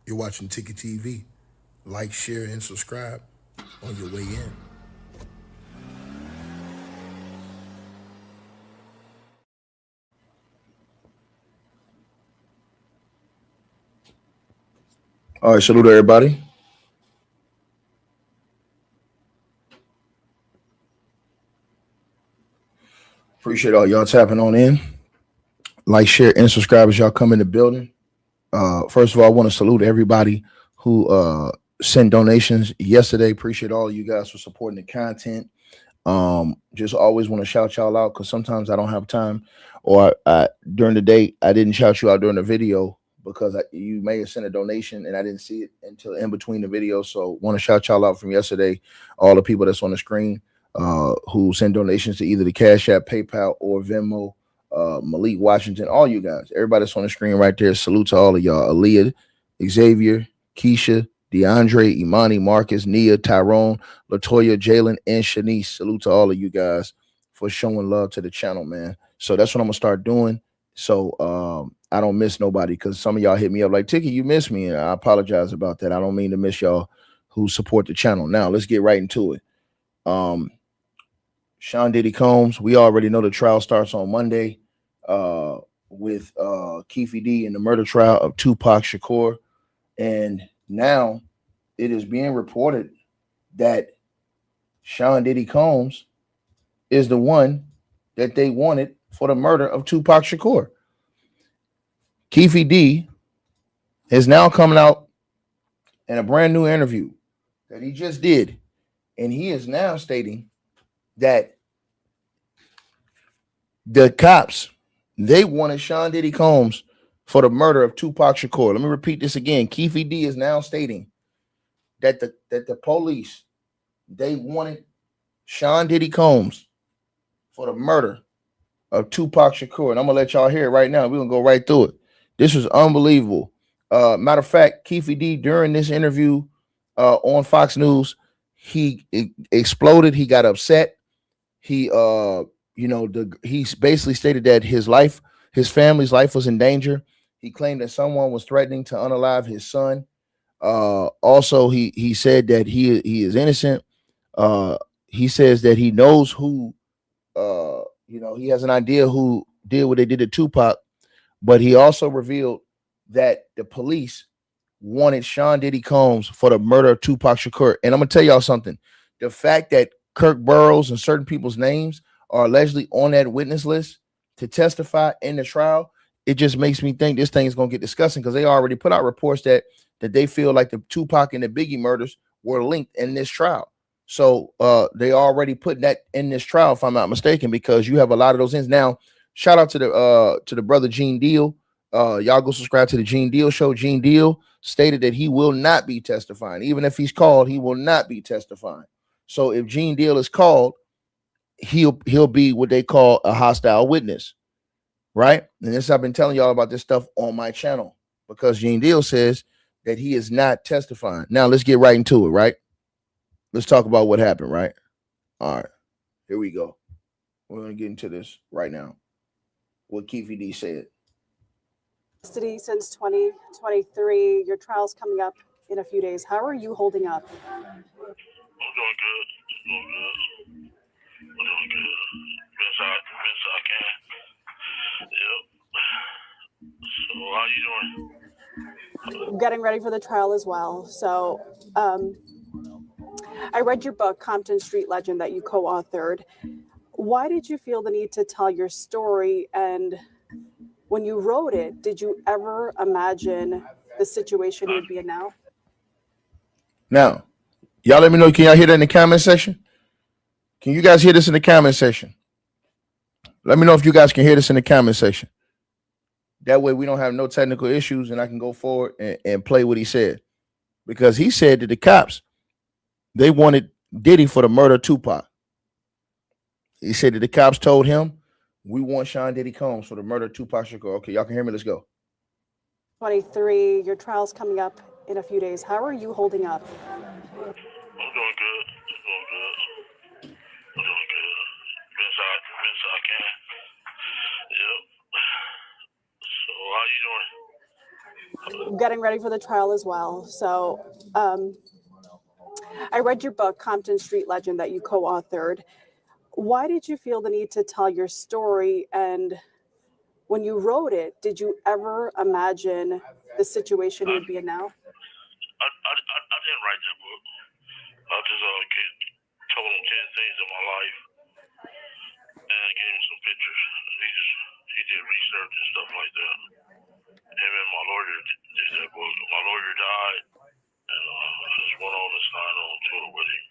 You're watching Ticket TV. Like, share, and subscribe on your way in. All right, salute everybody. Appreciate all y'all tapping on in. Like, share, and subscribe as y'all come in the building. First of all, I want to salute everybody who sent donations yesterday. Appreciate all of you guys for supporting the content. Just always want to shout y'all out because sometimes I don't have time, or during the day I didn't shout you out during the video because you may have sent a donation and I didn't see it until in between the video. So want to shout y'all out from yesterday. All the people that's on the screen who send donations to either the Cash App, PayPal, or Venmo. Malik Washington, all you guys, everybody that's on the screen right there. Salute to all of y'all. Aaliyah, Xavier, Keisha, DeAndre, Imani, Marcus, Nia, Tyrone, Latoya, Jalen, and Shanice. Salute to all of you guys for showing love to the channel, man. So that's what I'm gonna start doing. So I don't miss nobody, because some of y'all hit me up like, Tiki, you missed me, and I apologize about that. I don't mean to miss y'all who support the channel. Now let's get right into it. Sean Diddy Combs, we already know the trial starts on Monday with Keffe D in the murder trial of Tupac Shakur. And now it is being reported that Sean Diddy Combs is the one that they wanted for the murder of Tupac Shakur. Keffe D is now coming out in a brand new interview that he just did. And he is now stating that the cops, they wanted Sean Diddy Combs for the murder of Tupac Shakur. Let me repeat this again. Keffe D is now stating that the police, they wanted Sean Diddy Combs for the murder of Tupac Shakur. And I'm going to let y'all hear it right now. We're going to go right through it. This was unbelievable. Matter of fact, Keffe D, during this interview on Fox News, he exploded. He got upset. He he's basically stated that his family's life was in danger. He claimed that someone was threatening to unalive his son. Also, he said that he is innocent. He says that he knows who, he has an idea who did what they did to Tupac, but he also revealed that the police wanted Sean Diddy Combs for the murder of Tupac Shakur. And I'm gonna tell y'all something: the fact that Kirk Burroughs and certain people's names are allegedly on that witness list to testify in the trial, it just makes me think this thing is gonna get disgusting, because they already put out reports that they feel like the Tupac and the Biggie murders were linked in this trial. So they already put that in this trial, if I'm not mistaken, because you have a lot of those ends. Now, shout out to the brother Gene Deal. Y'all go subscribe to the Gene Deal show. Gene Deal stated that he will not be testifying. Even if he's called, he will not be testifying. So if Gene Deal is called, he'll be what they call a hostile witness, right? And this, I've been telling y'all about this stuff on my channel, because Gene Deal says that he is not testifying. Now let's get right into it, right? Let's talk about what happened, right? All right, here we go. We're gonna get into this right now. What Keffe D said. Custody since 2023. Your trial's coming up in a few days. How are you holding up? I'm doing good. I'm doing good. Best I can. Yep. So how you doing? Getting ready for the trial as well. So I read your book, Compton Street Legend, that you co-authored. Why did you feel the need to tell your story? And when you wrote it, did you ever imagine the situation you'd be in now? Now, y'all let me know. Can y'all hear that in the comment section? Can you guys hear this in the comment section? Let me know if you guys can hear this in the comment section. That way we don't have no technical issues, and I can go forward and play what he said. Because he said that the cops, they wanted Diddy for the murder of Tupac. He said that the cops told him, we want Sean Diddy Combs for the murder of Tupac Shakur. Okay, y'all can hear me. Let's go. 23, your trial's coming up in a few days. How are you holding up? I'm doing good. I'm doing good. Best I can. Yep. So how you doing? getting ready for the trial as well. So I read your book, Compton Street Legend, that you co-authored. Why did you feel the need to tell your story? And when you wrote it, did you ever imagine the situation you'd be in now? I didn't write that book. I just told him 10 things in my life and gave him some pictures. He did research and stuff like that. Him and my lawyer did that book. My lawyer died, and I just went on to sign on to it with him.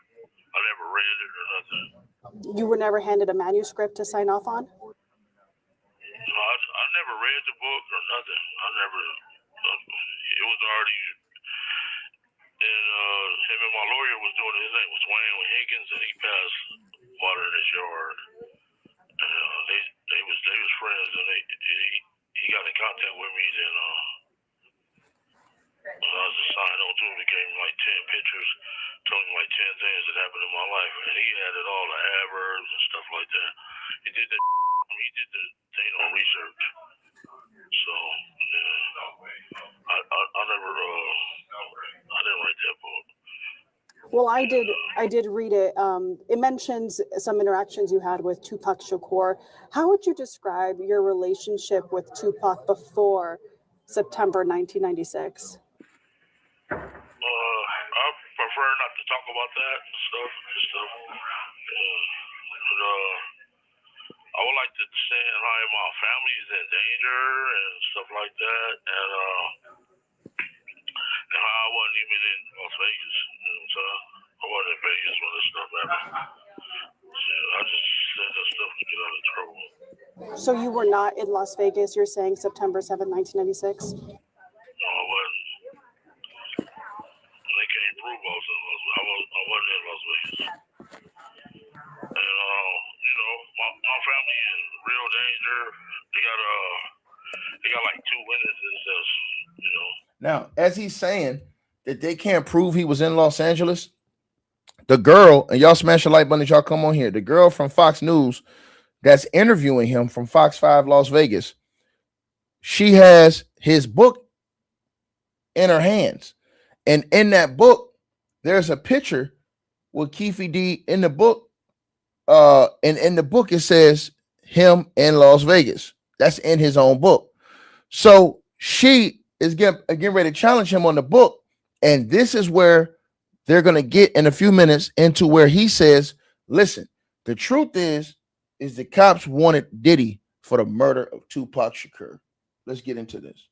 I never read it or nothing. You were never handed a manuscript to sign off on? No, I never read the book or nothing. I never. It was already. And him and my lawyer was doing. His name was Duane Higgins, and he passed water in his yard. And they was friends, and he got in contact with me. Then I was just signed on to him. He gave me like 10 pictures, told me like 10 things that happened in my life, and he added all the adverbs and stuff like that. He did the thing on research. So yeah, I never I didn't write that book. Well, I did read it. It mentions some interactions you had with Tupac Shakur. How would you describe your relationship with Tupac before September 1996? I prefer not to talk about that stuff. I would like to say how my family is in danger and stuff like that, and how I wasn't even in Las Vegas. So I wasn't in Vegas when this stuff happened. So I just said that stuff to get out of trouble. So you were not in Las Vegas, you're saying September 7th, 1996? No, I wasn't. They can't prove I was in Las Vegas. I wasn't in Las Vegas. And my family is in real danger. They got like 2 witnesses that's, Now, as he's saying that they can't prove he was in Los Angeles, the girl, and y'all smash the like button, y'all come on here, the girl from Fox News that's interviewing him from FOX5 Las Vegas, she has his book in her hands. And in that book, there's a picture with Keffe D in the book. And in the book, it says him in Las Vegas. That's in his own book. So she is getting ready to challenge him on the book. And this is where they're going to get in a few minutes into where he says, listen, the truth is the cops wanted Diddy for the murder of Tupac Shakur. Let's get into this.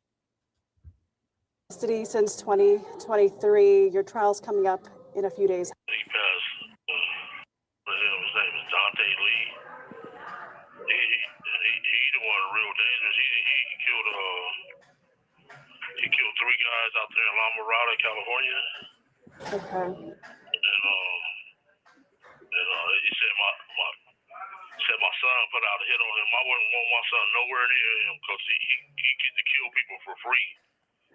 Custody since 2023. Your trial's coming up in a few days. he passed. His name is Dante Lee. He the one real dangerous. He killed 3 guys out there in La Mirada, California. Okay. And he said my son put out a hit on him. I wouldn't want my son nowhere near him because he get to kill people for free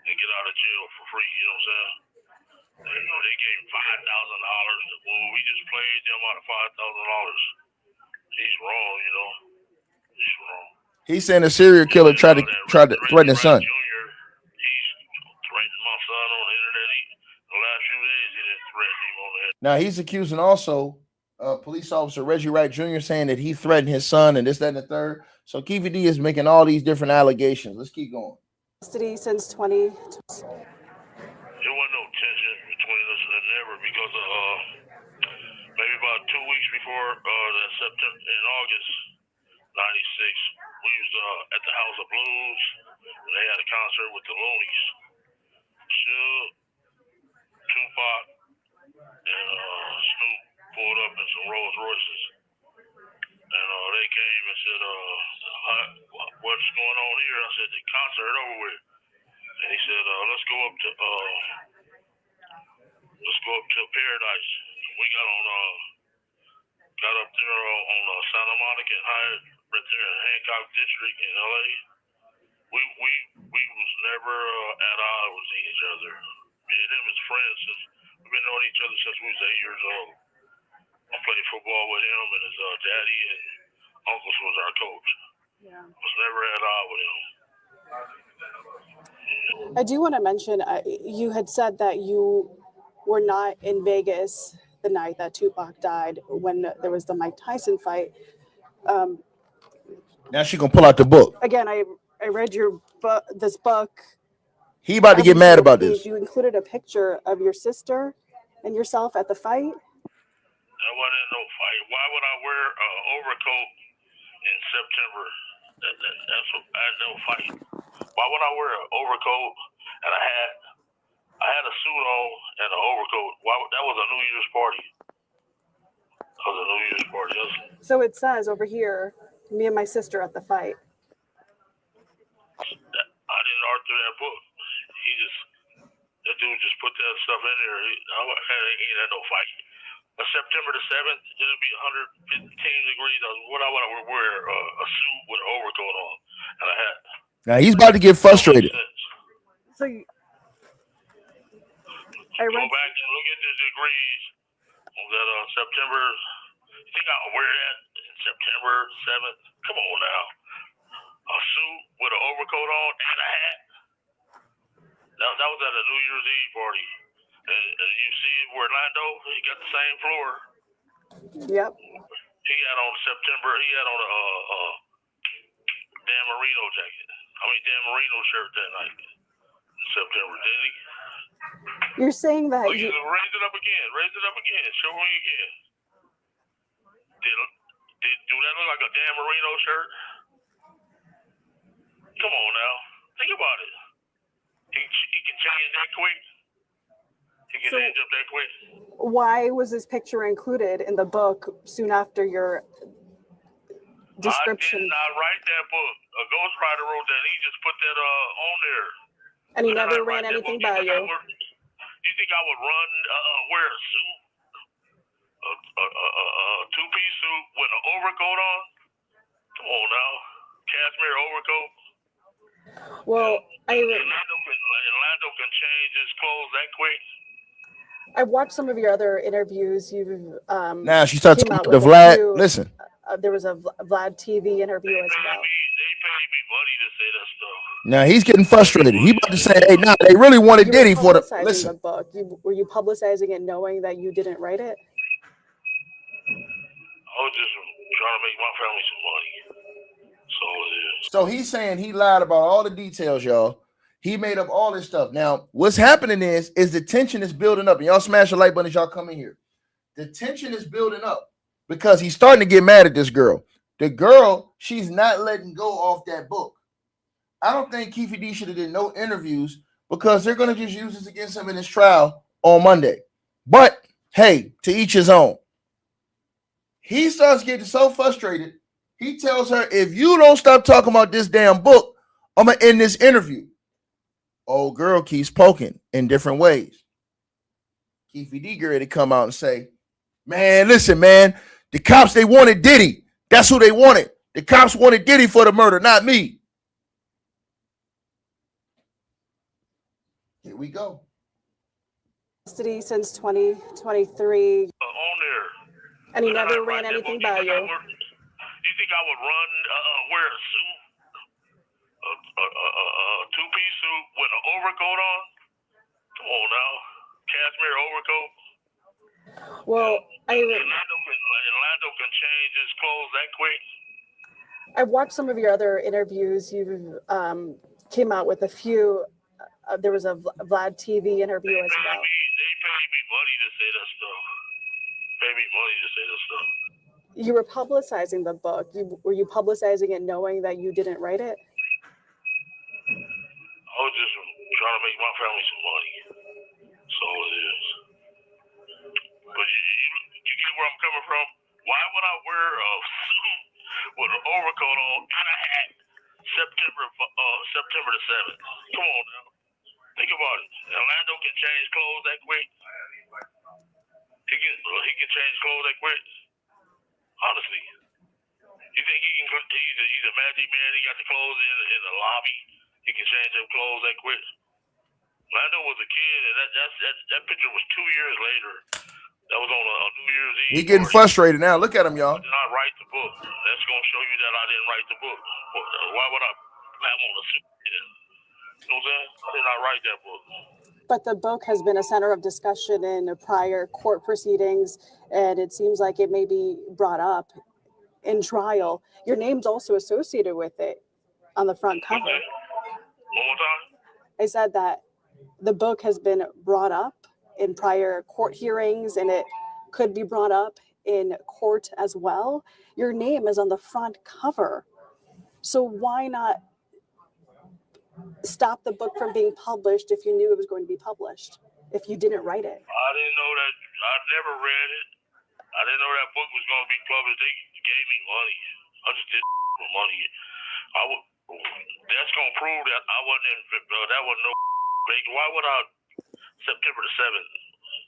and get out of jail for free. You know what I'm saying? And they gave him $5,000. Well, we just played them out of $5,000. He's wrong, He's wrong. He's saying a serial killer tried to threaten his son. Jr., he's threatened my son on the internet. The last few days, he didn't threaten him on the internet. Now he's accusing also police officer Reggie Wright Jr. saying that he threatened his son and this, that, and the third. So Keffe D is making all these different allegations. Let's keep going. Custody since 20. There wasn't no tension between us never because maybe about 2 weeks before that September, in August 96, we was at the House of Blues, and they had a concert with the Loonies. Suge, Tupac, and Snoop pulled up in some Rolls Royces. And they came and said, what's going on here? I said, the concert over with. And he said, let's go up to Paradise. We got up there on Santa Monica and Hyatt, right there in Hancock District in LA. We was never at odds with each other. Me and him as friends since we've been knowing each other since we was 8 years old. I played football with him, and his daddy and uncles was our coach. Yeah. Was never at odds with him. I do want to mention, you had said that you were not in Vegas the night that Tupac died when there was the Mike Tyson fight. Now she gonna pull out the book. Again, I read your book, this book. He about to get mad about this. You included a picture of your sister and yourself at the fight. That wasn't no fight. Why would I wear an overcoat in September? That's what I had no fight. Why would I wear an overcoat and a hat? I had a suit on and an overcoat. That was a New Year's party. That was a New Year's party. So it says over here, me and my sister at the fight. I didn't author that book. That dude just put that stuff in there. He ain't had no fight. But September the 7th, it'll be 115 degrees. What I want to wear a suit with an overcoat on and a hat. Now he's about to get frustrated. So Go back and look at the degrees on that September. You think I'll wear that in September 7th? Come on now. A suit with an overcoat on and a hat. That was at a New Year's Eve party. And you see where Orlando, he got the same floor. Yep. He had on September, he had on a Dan Marino jacket. Dan Marino shirt that night. In September, didn't he? You're saying that raise it up again. Raise it up again. Show me again. Do that look like a Dan Marino shirt? Come on now. Think about it. He can change that quick. He can change up that quick. Why was this picture included in the book soon after your description? I did not write that book. A ghostwriter wrote that. He just put that on there. And he never ran anything by you. You think I would wear a suit? A two-piece suit with an overcoat on? Come on now. Cashmere overcoat. Well, Orlando can change his clothes that quick. I watched some of your other interviews. You've now she starts talking about the Vlad. Listen, there was a Vlad TV interview as well. They paid me money to say that stuff. Now he's getting frustrated. He about to say, "Hey, they really wanted Diddy for the listen." The book. Were you publicizing it knowing that you didn't write it? I was just trying to make my family some money. So it is. So he's saying he lied about all the details, y'all. He made up all this stuff. Now, what's happening is the tension is building up. And y'all smash the like button as y'all come in here. The tension is building up because he's starting to get mad at this girl. The girl, she's not letting go off that book. I don't think Keffe D should have did no interviews because they're going to just use this against him in his trial on Monday. But, hey, to each his own. He starts getting so frustrated. He tells her, if you don't stop talking about this damn book, I'm going to end this interview. Old girl keeps poking in different ways. Keffe D girl to come out and say, man, listen, man, the cops, they wanted Diddy. That's who they wanted. The cops wanted Diddy for the murder, not me. Here we go. Custody since 2023. On there. And he never ran anything by you. You think I would wear a suit? A two-piece suit with an overcoat on? Come on now. Cashmere overcoat. Well, Orlando can change his clothes that quick. I watched some of your other interviews. You came out with a few. There was a Vlad TV interview as well. They paid me money to say that stuff. You were publicizing the book. Were you publicizing it knowing that you didn't write it? I was just trying to make my family some money. So it is. But you get where I'm coming from? Why would I wear a suit with an overcoat on and a hat September the 7th? Come on now. Think about it. Orlando can change clothes that quick. He can change clothes that quick. Honestly. You think he's a magic man? He got the clothes in the lobby. He can change them clothes that quick. Orlando was a kid, and that picture was 2 years later. That was on a New Year's Eve. He's getting frustrated now. Look at him, y'all. I did not write the book. That's going to show you that I didn't write the book. Why would I have on a suit? You know what I'm saying? I did not write that book. But the book has been a center of discussion in prior court proceedings, and it seems like it may be brought up in trial. Your name's also associated with it on the front cover. Okay. One more time? I said that the book has been brought up in prior court hearings, and it could be brought up in court as well. Your name is on the front cover. So why not stop the book from being published if you knew it was going to be published, if you didn't write it? I didn't know that. I never read it. I didn't know that book was going to be published. They gave me money. I just did for money. That's going to prove that I wasn't in, that was no Vegas. Why would I, September the 7th,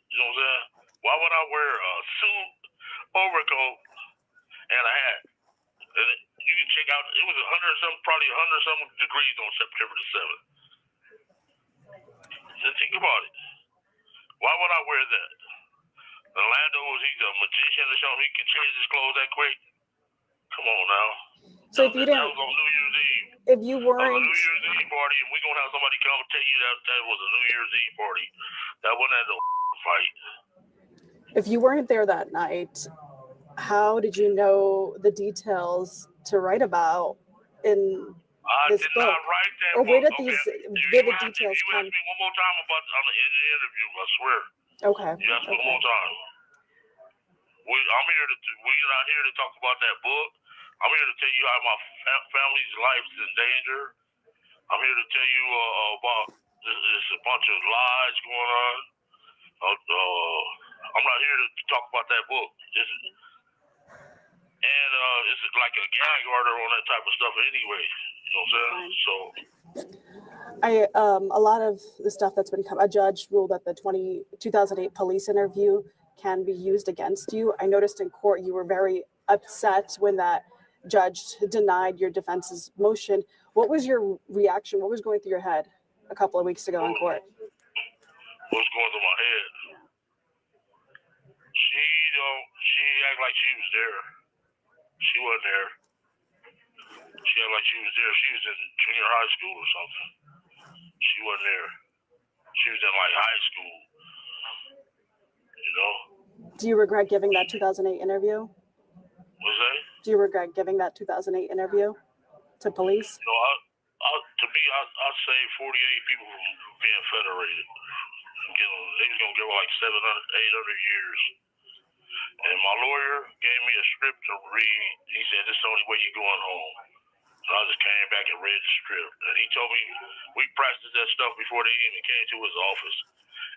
you know what I'm saying? Why would I wear a suit, overcoat, and a hat? And you can check out, it was 100 probably 100 degrees on September the 7th. So think about it. Why would I wear that? Orlando, he's a magician or something. He can change his clothes that quick. Come on now. So if you That didn't, was on New Year's Eve. if you That was a weren't, New Year's Eve party, and we're going to have somebody come and tell you that was a New Year's Eve party. That wasn't no fight. if you weren't there that night, how did you know the details to write about in I this did book? not write that Or book. where did Okay. these If vivid you details ask come? me one more time about on the end of the interview, I swear. Okay. You ask me one more time. We're not here to talk about that book. I'm here to tell you how my family's life is in danger. I'm here to tell you about there's a bunch of lies going on. I'm not here to talk about that book. It's like a gag order on that type of stuff anyway. You know what I'm saying? So A lot of the stuff that's been a judge ruled that the 2008 police interview can be used against you. I noticed in court you were very upset when that judge denied your defense's motion. What was your reaction? What was going through your head a couple of weeks ago in court? what's going through my head? She acted like she was there. She wasn't there. She acted like she was there. She was in junior high school or something. She wasn't there. She was in like high school. You know? Do you regret giving that 2008 interview? What's that? Do you regret giving that 2008 interview to police? You know, to me, I'd say 48 people from being federated. They was going to give her like 700, 800 years. And my lawyer gave me a script to read. He said, this is the only way you're going home. And I just came back and read the script. And he told me we practiced that stuff before they even came to his office.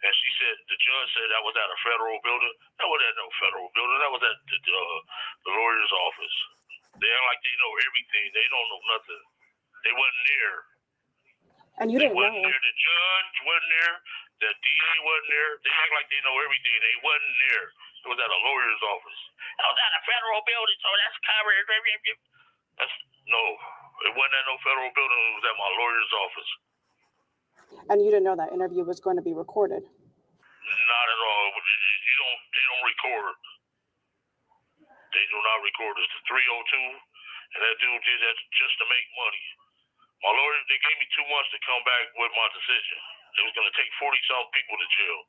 And she said, the judge said that was at a federal building. That wasn't at no federal building. That was at the lawyer's office. They act like they know everything. They don't know nothing. They wasn't there. And you didn't know. There. The judge wasn't there. The DA wasn't there. They act like they know everything. They wasn't there. It was at a lawyer's office. That was at a federal building, so that's covered. No, it wasn't at no federal building. It was at my lawyer's office. And you didn't know that interview was going to be recorded? Not at all. They don't record. They do not record. It's the 302, and that dude did that just to make money. My lawyer, they gave me 2 months to come back with my decision. It was going to take 40-some people to jail.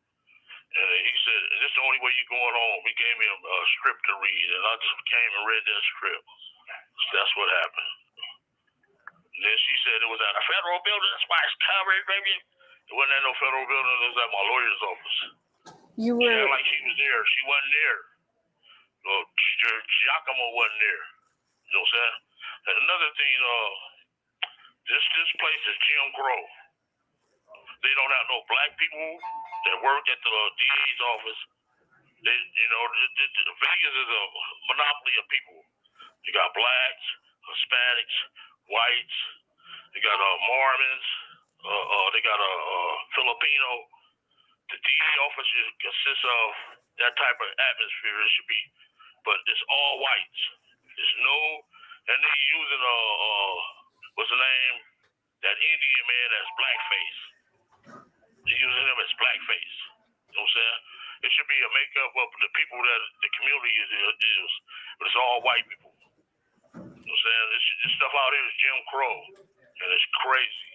And he said, this is the only way you're going home. He gave me a script to read, and I just came and read that script. So that's what happened. And then she said it was at a federal building. That's why it's covered, baby. It wasn't at no federal building. It was at my lawyer's office. She acted like she was there. She wasn't there. Giacomo wasn't there. You know what I'm saying? And another thing, this place is Jim Crow. They don't have no black people that work at the DA's office. Vegas is a monopoly of people. You got blacks, Hispanics, whites. They got Mormons. They got Filipino. The DA office consists of that type of atmosphere. It should be, but it's all whites. There's no, and they're using what's the name? That Indian man that's blackface. They're using him as blackface. You know what I'm saying? It should be a makeup of the people that the community is, but it's all white people. You know what I'm saying? This stuff out here is Jim Crow, and it's crazy.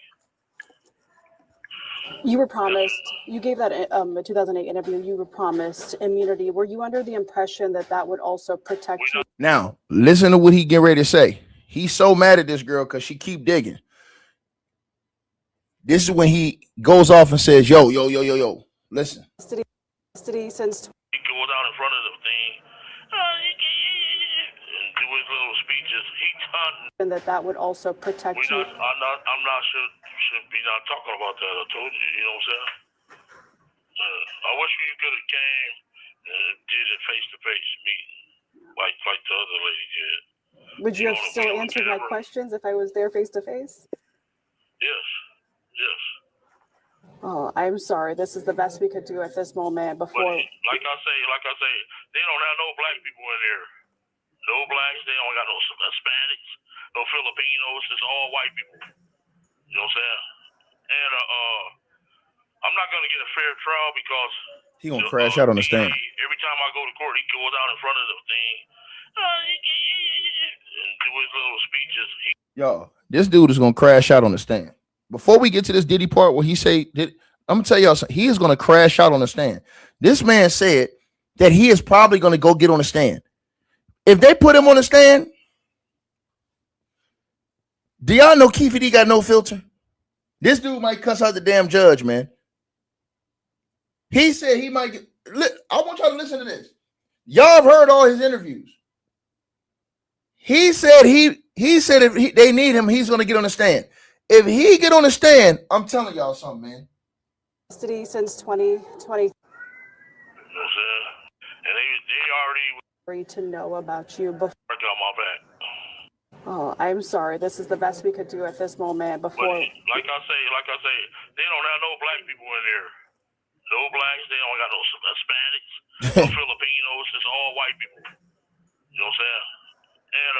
You were promised, you gave that a 2008 interview, you were promised immunity. Were you under the impression that that would also protect you? Now, listen to what he getting ready to say. He's so mad at this girl because she keep digging. This is when he goes off and says, yo. Listen. Custody since He goes out in front of the thing and do his little speeches. He's hunting. and that would also protect you. I'm not should be not talking about that. I told you, you know what I'm saying? I wish you could have came and did it face to face meeting like the other lady did. Would you have still answered my questions if I was there face to face? Yes. Yes. Oh, I'm sorry. This is the best we could do at this moment before. But like I say, they don't have no black people in there. No blacks. They don't got no Hispanics, no Filipinos. It's all white people. You know what I'm saying? And I'm not gonna get a fair trial because he gonna crash out on the stand. Every time I go to court, he goes out in front of the thing and do his little speeches. Yo, this dude is gonna crash out on the stand. Before we get to this Diddy part where he say, I'm gonna tell y'all something. He is gonna crash out on the stand. This man said that he is probably gonna go get on the stand. If they put him on the stand, do y'all know Keffe D got no filter? This dude might cuss out the damn judge, man. He said he might get. I want y'all to listen to this. Y'all have heard all his interviews. He said if they need him, he's gonna get on the stand. If he get on the stand, I'm telling y'all something, man. Custody since 2020. You know what I'm saying? And they already To know about you before. got my back. Oh, I'm sorry. This is the best we could do at this moment before. But like I say, they don't have no black people in there. No blacks. They don't got no Hispanics, no Filipinos. It's all white people. You know what I'm saying? And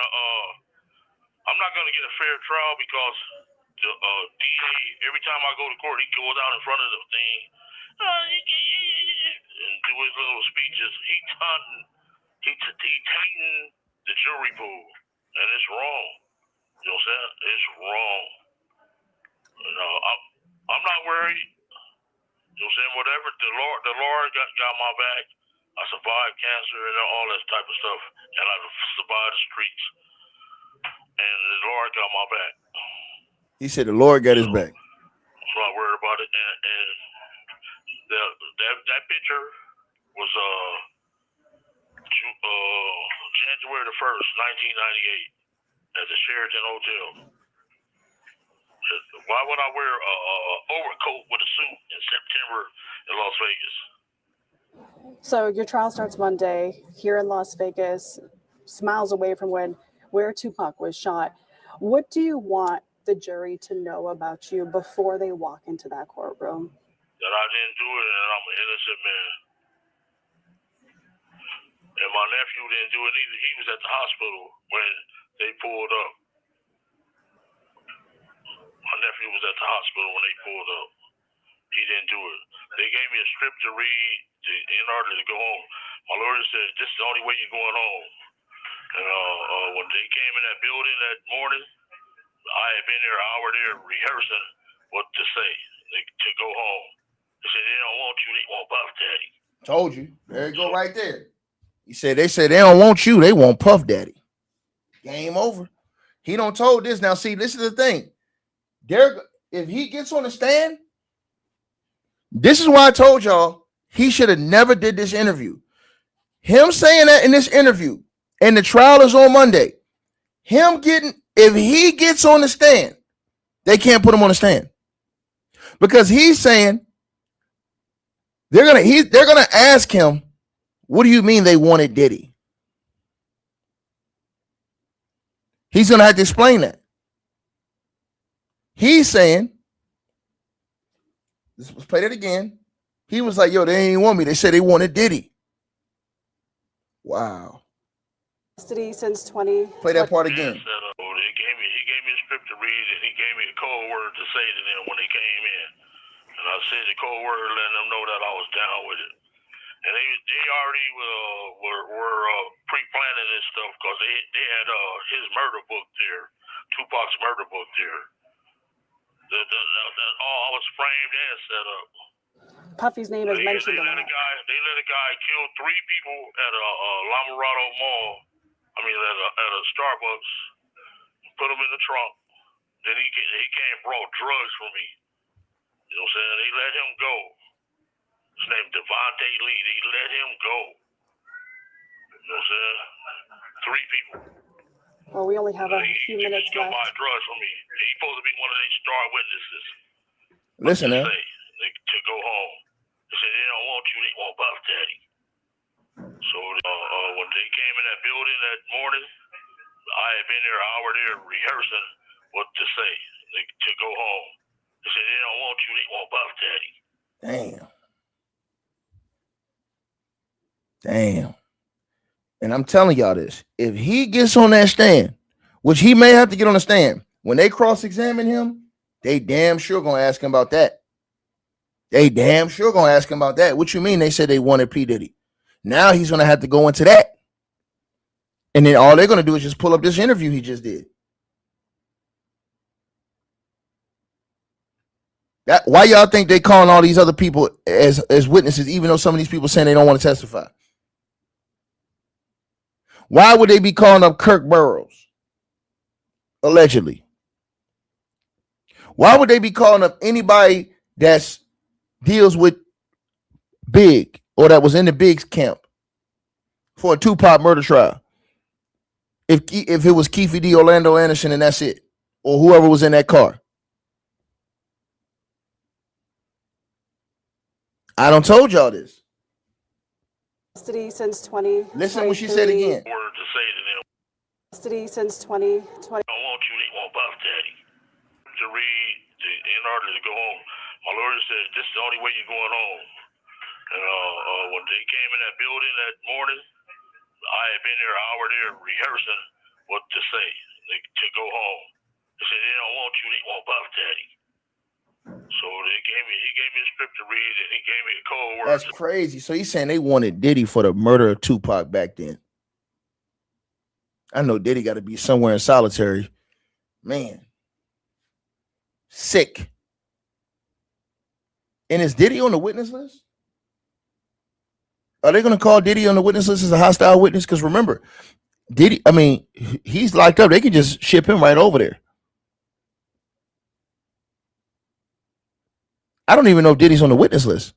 I'm not gonna get a fair trial because the DA, every time I go to court, he goes out in front of the thing and do his little speeches. He's hunting. He's tainting the jury pool, and it's wrong. You know what I'm saying? It's wrong. You know, I'm not worried. You know what I'm saying? Whatever the Lord got my back. I survived cancer and all that type of stuff, and I survived the streets. And the Lord got my back. He said the Lord got his back. I'm not worried about it. And that picture was January the 1st, 1998, at the Sheraton Hotel. Why would I wear a overcoat with a suit in September in Las Vegas? So your trial starts Monday here in Las Vegas, miles away from where Tupac was shot. What do you want the jury to know about you before they walk into that courtroom? That I didn't do it, and I'm an innocent man. And my nephew didn't do it either. He was at the hospital when they pulled up. My nephew was at the hospital when they pulled up. He didn't do it. They gave me a script to read in order to go home. My lawyer said, this is the only way you're going home. And when they came in that building that morning, I had been there an hour there rehearsing what to say to go home. They said, they don't want you, they want Puff Daddy. Told you. There you go right there. He said they don't want you, they want Puff Daddy. Game over. He don't told this. Now, see, this is the thing. If he gets on the stand, this is why I told y'all he should have never did this interview. Him saying that in this interview, and the trial is on Monday. If he gets on the stand, they can't put him on the stand because he's saying they're gonna ask him, what do you mean they wanted Diddy? He's gonna have to explain that. He's saying, let's play that again. He was like, yo, they ain't want me. They said they wanted Diddy. Wow. Custody since 20. Play that part again. He gave me a script to read, and he gave me a code word to say to them when they came in. And I said the code word, letting them know that I was down with it. And they already were pre-planning this stuff because they had his murder book there, Tupac's murder book there. I was framed and set up. Puffy's name is mentioned a lot. They let a guy kill 3 people at a Lamarado Mall. I mean, at a Starbucks. Put him in the trunk. Then he came and brought drugs for me. You know what I'm saying? They let him go. His name Devontae Lee. They let him go. You know what I'm saying? 3 people. Well, we only have a few minutes left. My drugs for me. He's supposed to be one of their star witnesses. Listen now. To go home. They said they don't want you. They want Buff Daddy. So when they came in that building that morning, I had been there an hour there rehearsing what to say to go home. They said they don't want you. They want Buff Daddy. Damn. And I'm telling y'all this. If he gets on that stand, which he may have to get on the stand, when they cross-examine him, they damn sure gonna ask him about that. What you mean? They said they wanted P. Diddy. Now he's gonna have to go into that. And then all they're gonna do is just pull up this interview he just did. Why y'all think they calling all these other people as witnesses, even though some of these people saying they don't want to testify? Why would they be calling up Kirk Burroughs? Allegedly. Why would they be calling up anybody that's deals with Big or that was in the Big's camp for a Tupac murder trial? If it was Keffe D, Orlando Anderson, and that's it, or whoever was in that car. I don't told y'all this. Custody since 20. Listen what she said again. Word to say to them. Custody since 2020. They don't want you. They want Buff Daddy. To read in order to go home. My lawyer said this is the only way you're going home. And when they came in that building that morning, I had been there an hour there rehearsing what to say to go home. They said they don't want you. They want Buff Daddy. So he gave me a script to read, and he gave me a code word. That's crazy. So he's saying they wanted Diddy for the murder of Tupac back then. I know Diddy got to be somewhere in solitary. Man. Sick. And is Diddy on the witness list? Are they going to call Diddy on the witness list as a hostile witness? Because remember, Diddy, I mean, he's locked up. They can just ship him right over there. I don't even know if Diddy's on the witness list.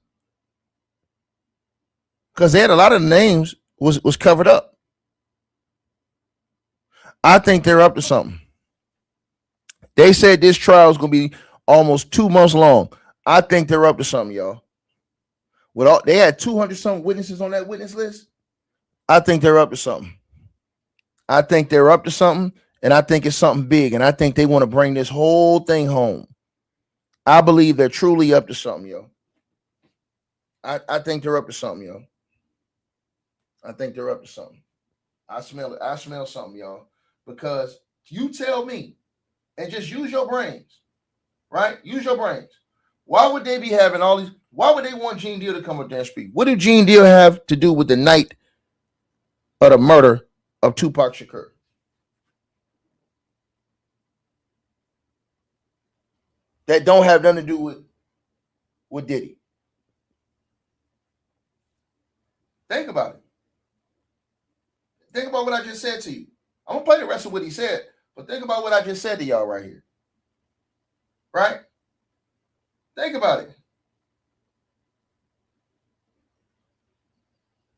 Because they had a lot of names was covered up. I think they're up to something. They said this trial is going to be almost 2 months long. I think they're up to something, y'all. They had 200-something witnesses on that witness list. I think they're up to something. And I think it's something big. And I think they want to bring this whole thing home. I believe they're truly up to something, yo. I think they're up to something, yo. I think they're up to something. I smell it. I smell something, y'all. Because you tell me, and just use your brains, right? Use your brains. Why would they be having all these? Why would they want Gene Deal to come up there and speak? What did Gene Deal have to do with the night of the murder of Tupac Shakur? That don't have nothing to do with Diddy. Think about it. Think about what I just said to you. I'm going to play the rest of what he said, but think about what I just said to y'all right here. Right? Think about it.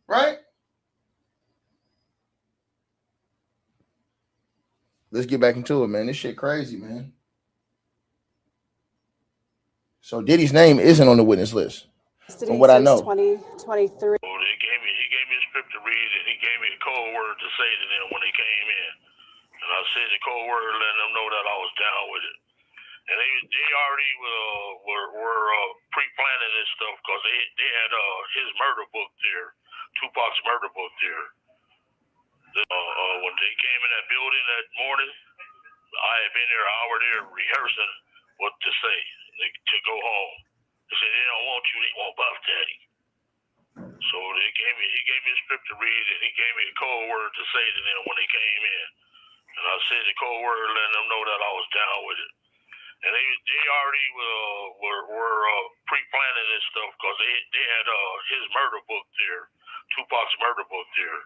Right? Let's get back into it, man. This shit crazy, man. So Diddy's name isn't on the witness list, from what I know. 2023. He gave me a script to read, and he gave me a code word to say to them when they came in. And I said the code word, letting them know that I was down with it. And they already were pre-planning this stuff because they had his murder book there, Tupac's murder book there. When they came in that building that morning, I had been there an hour there rehearsing what to say to go home. They said they don't want you, they want Buff Daddy. So he gave me a script to read, and he gave me a code word to say to them when they came in. And I said the code word, letting them know that I was down with it. and they already were pre-planning this stuff because they had his murder book there, Tupac's murder book there.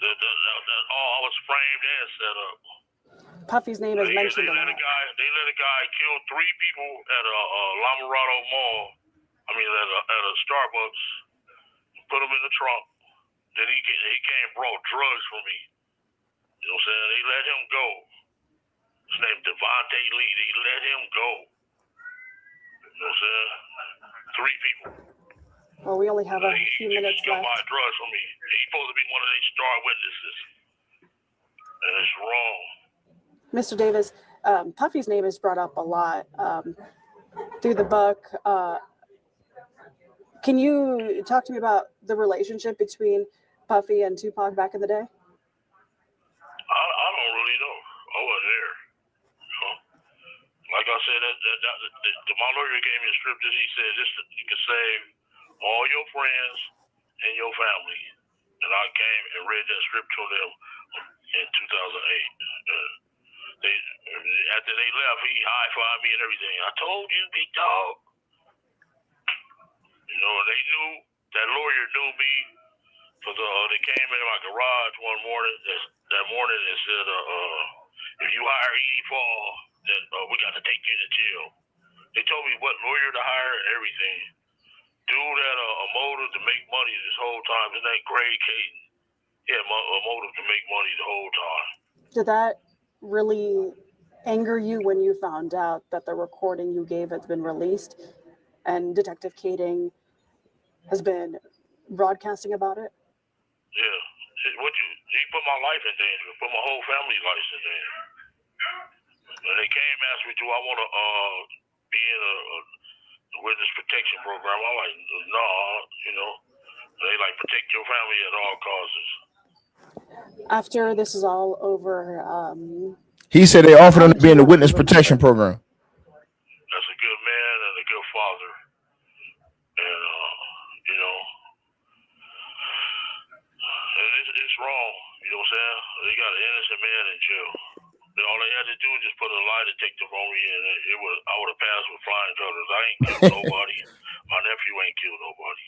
That all was framed and set up. Puffy's name is mentioned a lot. They let a guy kill 3 people at a Lamourado Mall. I mean, at a Starbucks. Put him in the trunk. Then he came and brought drugs for me. You know what I'm saying? They let him go. His name Devontae Lee. They let him go. You know what I'm saying? 3 people. Well, we only have a few minutes left. He left. buy drugs from me. He's supposed to be one of their star witnesses. And it's wrong. Mr. Davis, Puffy's name is brought up a lot through the book. Can you talk to me about the relationship between Puffy and Tupac back in the day? I don't really know. I wasn't there. You know? Like I said, my lawyer gave me a script that he said, you can save all your friends and your family. And I came and read that script to them in 2008. After they left, he high-fived me and everything. I told you, big dog. You know, and they knew, that lawyer knew me, because they came in my garage one morning, that morning, and said, if you hire Edie Fall, then we got to take you to jail. They told me what lawyer to hire and everything. Dude had a motive to make money this whole time. Isn't that Greg Caden? He had a motive to make money the whole time. Did that really anger you when you found out that the recording you gave has been released and Detective Kading has been broadcasting about it? Yeah. He put my life in danger, put my whole family's life in danger. And they came and asked me, do I want to be in a witness protection program? I'm like, no, you know. They like protect your family at all causes. After this is all over, he said they offered him to be in the witness protection program. That's a good man and a good father. And, you know, and it's wrong. You know what I'm saying? They got an innocent man in jail. All they had to do was just put a lie detector on me, and I would have passed with flying colors. I ain't killed nobody. My nephew ain't killed nobody.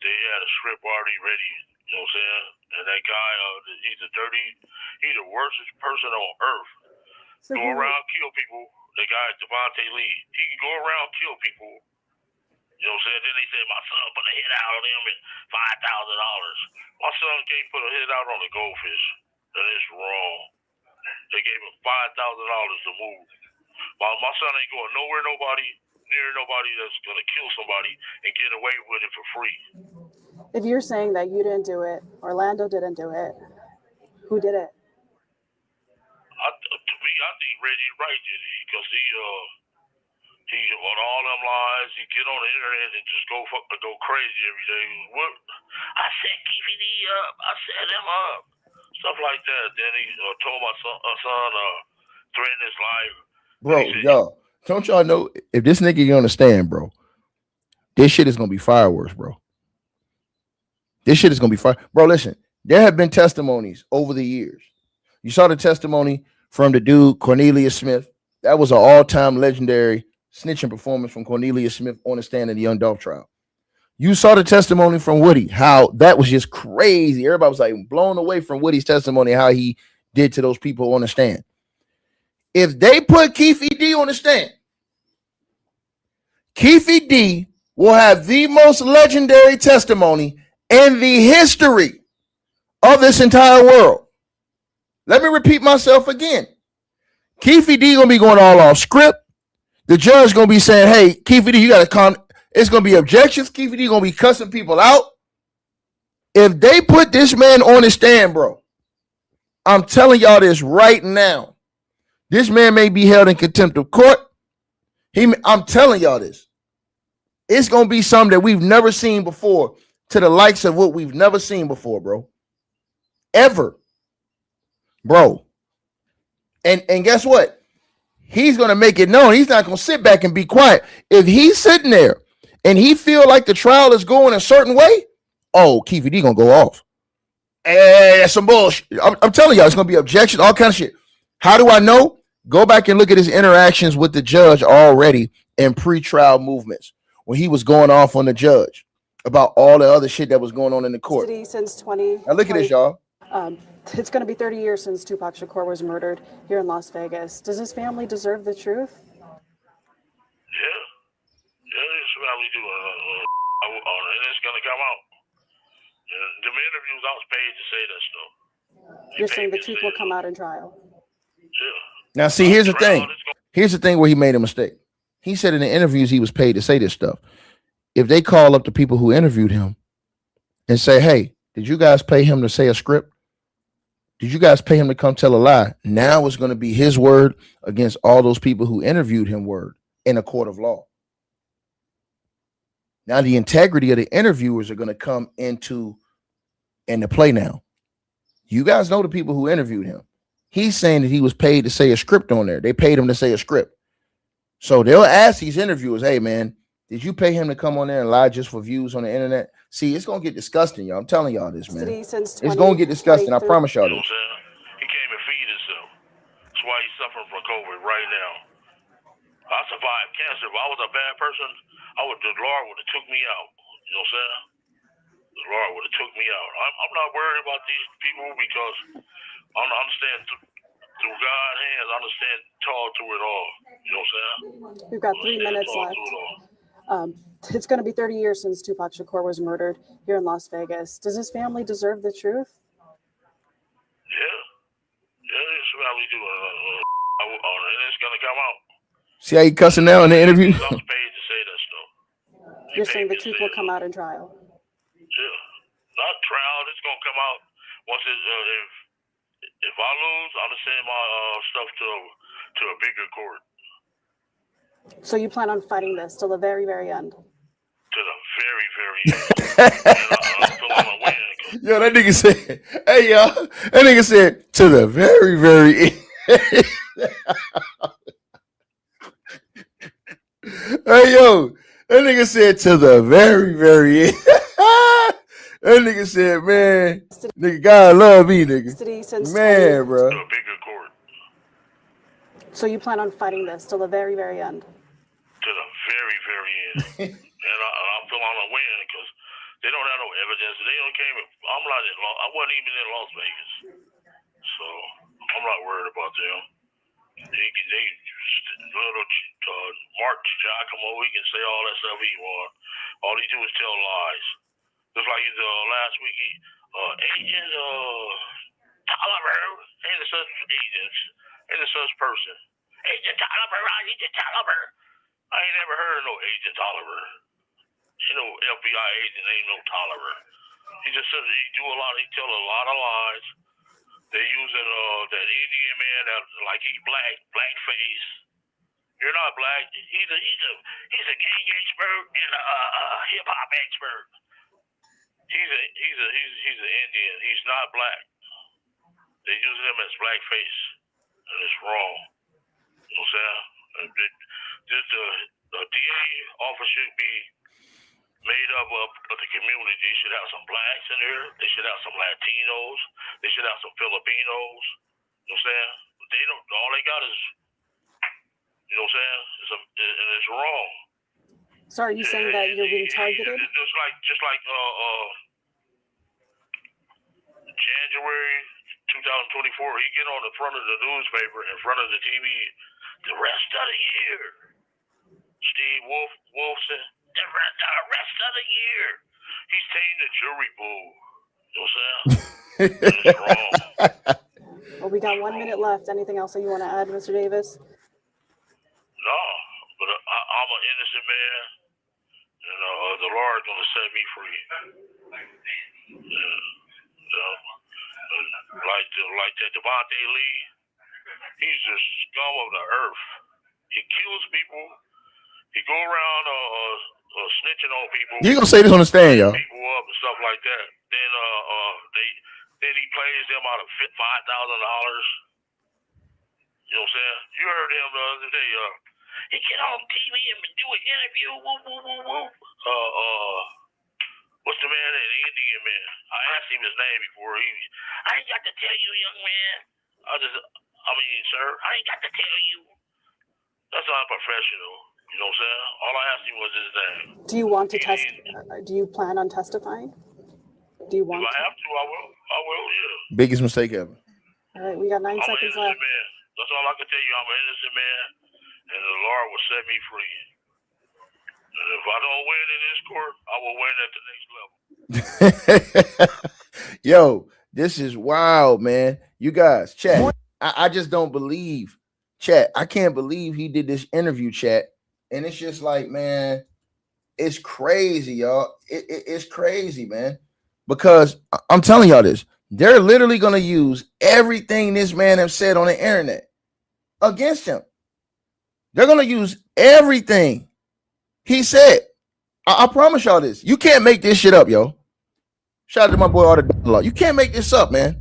They had a script already ready. You know what I'm saying? And that guy, he's the worstest person on earth. Go around, kill people. The guy, Devontae Lee, he can go around, kill people. You know what I'm saying? Then they said my son put a hit out on him and $5,000. My son can't put a hit out on a goldfish. And it's wrong. They gave him $5,000 to move. My son ain't going near nobody that's going to kill somebody and get away with it for free. If you're saying that you didn't do it, Orlando didn't do it, who did it? To me, I think Reggie Wright did it because he on all them lies. He get on the internet and just go crazy every day. What? I set Keffe D up. I set him up. Stuff like that. Then he told my son threatened his life. Bro, y'all, don't y'all know if this nigga you understand, bro? This shit is gonna be fireworks, bro. This shit is gonna be fire. Bro, listen, there have been testimonies over the years. You saw the testimony from the dude Cornelius Smith. That was an all-time legendary snitching performance from Cornelius Smith on the stand in the Young Dolph trial. You saw the testimony from Woody, how that was just crazy. Everybody was like blown away from Woody's testimony, how he did to those people on the stand. If they put Keffe D on the stand, Keffe D will have the most legendary testimony in the history of this entire world. Let me repeat myself again. Keffe D gonna be going all off script. The judge gonna be saying, "Hey, Keffe D, you gotta it's gonna be objections. Keffe D gonna be cussing people out." If they put this man on the stand, bro, I'm telling y'all this right now. This man may be held in contempt of court. I'm telling y'all this. It's gonna be something that we've never seen before, to the likes of what we've never seen before, bro. Ever. Bro. And guess what? He's gonna make it known. He's not gonna sit back and be quiet. If he's sitting there and he feel like the trial is going a certain way, oh, Keffe D gonna go off. Hey, that's some bullshit. I'm telling y'all, it's gonna be objections, all kinds of shit. How do I know? Go back and look at his interactions with the judge already in pre-trial movements when he was going off on the judge about all the other shit that was going on in the court. Since 20. Now look at this, y'all. It's going to be 30 years since Tupac Shakur was murdered here in Las Vegas. Does his family deserve the truth? Yeah. Yeah, it's what we do. And it's going to come out. The interviews, I was paid to say that stuff. You're saying the truth will come out in trial? Yeah. Now, see, here's the thing. Here's the thing where he made a mistake. He said in the interviews he was paid to say this stuff. If they call up the people who interviewed him and say, hey, did you guys pay him to say a script? Did you guys pay him to come tell a lie? Now it's going to be his word against all those people who interviewed him word in a court of law. Now the integrity of the interviewers are going to come into play now. You guys know the people who interviewed him. He's saying that he was paid to say a script on there. They paid him to say a script. So they'll ask these interviewers, hey, man, did you pay him to come on there and lie just for views on the internet? See, it's going to get disgusting, y'all. I'm telling y'all this, man. It's going to get disgusting. I promise y'all this. You know what I'm saying? He came and feed himself. That's why he's suffering from COVID right now. I survived cancer. If I was a bad person, the Lord would have took me out. You know what I'm saying? The Lord would have took me out. I'm not worried about these people because I understand through God's hands, I understand tall through it all. You know what I'm saying? We've got 3 minutes left. It's going to be 30 years since Tupac Shakur was murdered here in Las Vegas. Does his family deserve the truth? Yeah. Yeah, it's what we do. And it's going to come out. See how he cussing now in the interview? I was paid to say that stuff. You're saying the truth will come out in trial? Yeah. Not trial. It's going to come out once it, if I lose, I'm going to send my stuff to a bigger court. So you plan on fighting this till the very, very end? To the very, very end. Yo, that nigga said, hey, y'all. That nigga said, to the very, very end. Hey, yo. That nigga said, to the very, very end. That nigga said, man, nigga, God love me, nigga. Man, bro. To a bigger court. So you plan on fighting this till the very, very end? To the very, very end. And I feel I'm gonna win because they don't have no evidence. They don't came. I wasn't even in Las Vegas, so I'm not worried about them. They little Mark Giacomo, he can say all that stuff he want. All he do is tell lies. Just like last week, Agent Tolliver, ain't a such agent, ain't a such person. Agent Tolliver, Agent Tolliver. I ain't never heard of no Agent Tolliver. Ain't no FBI agent, ain't no Tolliver. He just says he tell a lot of lies. They using that Indian man that like he black face. You're not black. He's a gang expert and a hip hop expert. He's an Indian. He's not black. They use him as black face, and it's wrong. You know what I'm saying? The DA office should be made up of the community. They should have some blacks in there. They should have some Latinos. They should have some Filipinos. You know what I'm saying? They don't. All they got is, you know what I'm saying? And it's wrong. So are you saying that you're being targeted? Just like January 2024, he get on the front of the newspaper, in front of the TV, the rest of the year. Steve Wolfson, the rest of the year. He's taking the jury pool. You know what I'm saying? It's wrong. Well, we got 1 minute left. Anything else that you want to add, Mr. Davis? No, but I'm an innocent man, and the Lord's gonna set me free. Like that Devontae Lee, he's the scum of the earth. He kills people. He go around snitching on people. You gonna say this on the stand, y'all? People up and stuff like that. Then he plays them out of $5,000. You know what I'm saying? You heard him the other day. He get on TV and do an interview. Woo, woo, woo, woo. What's the man? The Indian man. I asked him his name before. I ain't got to tell you, young man. I mean, sir, I ain't got to tell you. That's unprofessional. You know what I'm saying? All I asked him was his name. Do you want to test? Do you plan on testifying? Do you want If I to? have to, I will. I will, yeah. Biggest mistake ever. All right, we got 9 I'm an seconds innocent left. man. That's all I can tell you. I'm an innocent man, and the Lord will set me free. And if I don't win in this court, I will win at the next level. Yo, this is wild, man. You guys, chat. I just don't believe, chat. I can't believe he did this interview, chat. And it's just like, man, it's crazy, y'all. It's crazy, man. Because I'm telling y'all this. They're literally going to use everything this man has said on the internet against him. They're going to use everything he said. I promise y'all this. You can't make this shit up, yo. Shout out to my boy Arthur. You can't make this up, man.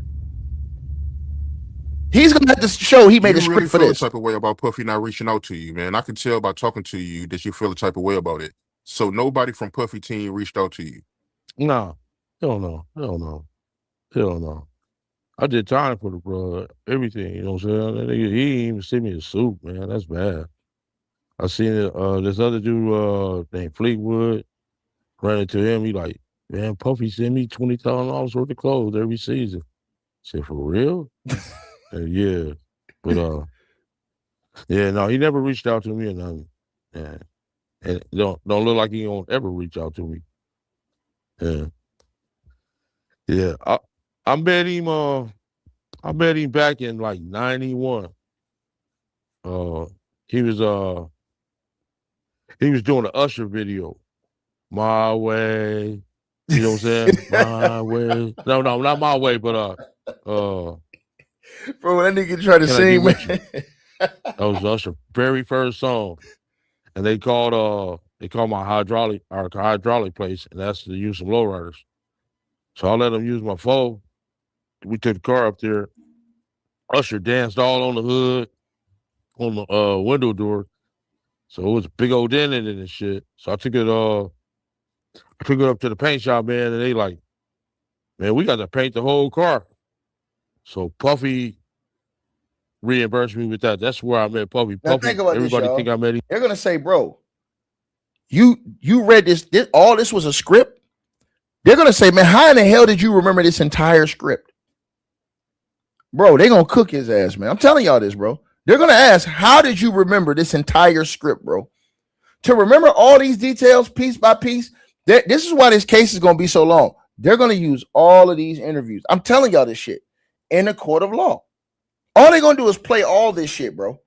He's gonna have to show he made a script for this. The type of way about Puffy not reaching out to you, man. I can tell by talking to you that you feel a type of way about it. So nobody from Puffy team reached out to you. No, hell no, hell no, hell no. I did time for the bro, everything. You know what I'm saying? He didn't even send me a suit, man. That's bad. I seen it. This other dude named Fleetwood ran into him. He like, man, Puffy send me $20,000 worth of clothes every season. I said, for real? Yeah, but yeah, no, he never reached out to me or nothing. Yeah, and don't look like he won't ever reach out to me. Yeah. I met him. I met him back in like '91. He was doing an Usher video, My Way. You know what I'm saying? My Way. No, not My Way, but Bro, that nigga tried to sing, man. That was Usher's very first song, and they called my hydraulic place and asked to use some lowriders. So I let them use my phone. We took the car up there. Usher danced all on the hood, on the window door. So it was a big old dent in it and shit. So I took it up to the paint shop, man, and they like, man, we got to paint the whole car. So Puffy reimbursed me with that. That's where I met Puffy. Now think about everybody this, think I met him. They're gonna say, bro, you read this. All this was a script. They're gonna say, man, how in the hell did you remember this entire script? Bro, they're gonna cook his ass, man. I'm telling y'all this, bro. They're gonna ask, how did you remember this entire script, bro? To remember all these details piece by piece. This is why this case is gonna be so long. They're gonna use all of these interviews. I'm telling y'all this shit in a court of law. All they're gonna do is play all this shit, bro.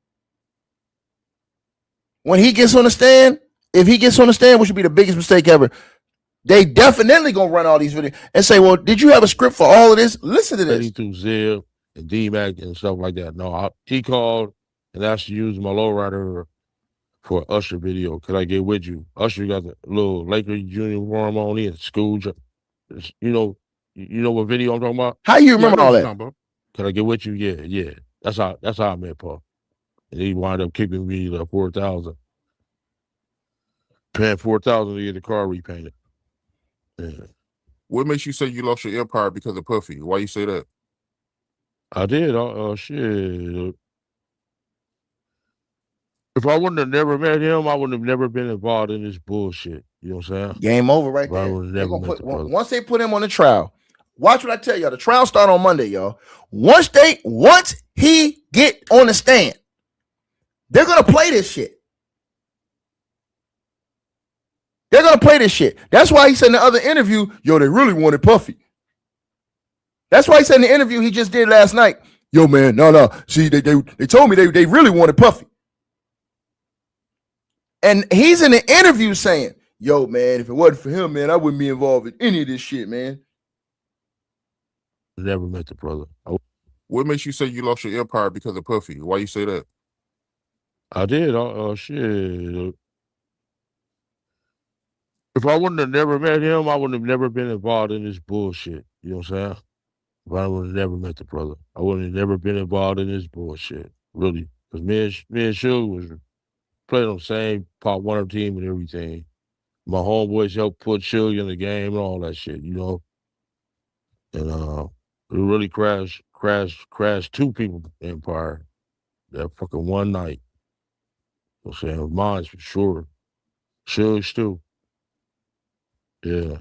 When he gets on the stand, if he gets on the stand, which would be the biggest mistake ever, they definitely gonna run all these videos and say, well, did you have a script for all of this? Listen to this. Through Zip and D-Mac and stuff like that. No, he called and asked to use my lowrider for an Usher video. Could I get with you? Usher got the little Lakers uniform on. He had school. You know what video I'm talking about? How you remember all that? Can I get with you? Yeah. That's how I met Paul. And he wound up kicking me the $4,000. Paying $4,000 to get the car repainted. Yeah. What makes you say you lost your empire because of Puffy? Why you say that? I did. Shit. If I wouldn't have never met him, I wouldn't have never been involved in this bullshit. You know what I'm saying? Game over right there. Once they put him on the trial, watch what I tell y'all. The trial start on Monday, y'all. Once he get on the stand, they're gonna play this shit. They're gonna play this shit. That's why he said in the other interview, yo, they really wanted Puffy. That's why he said in the interview he just did last night, yo, man, no. See, they told me they really wanted Puffy. And he's in the interview saying, yo, man, if it wasn't for him, man, I wouldn't be involved in any of this shit, man. Never met the brother. What makes you say you lost your empire because of Puffy? Why you say that? I did. Shit. If I wouldn't have never met him, I wouldn't have never been involved in this bullshit. You know what I'm saying? If I would have never met the brother, I wouldn't have never been involved in this bullshit. Really. Because me and Suge was playing on the same Pop Warner team and everything. My homeboys helped put Suge in the game and all that shit, you know? And it really crashed two people's empire. that fucking one night. You know what I'm saying? Mine's for sure. Suge too. Yeah.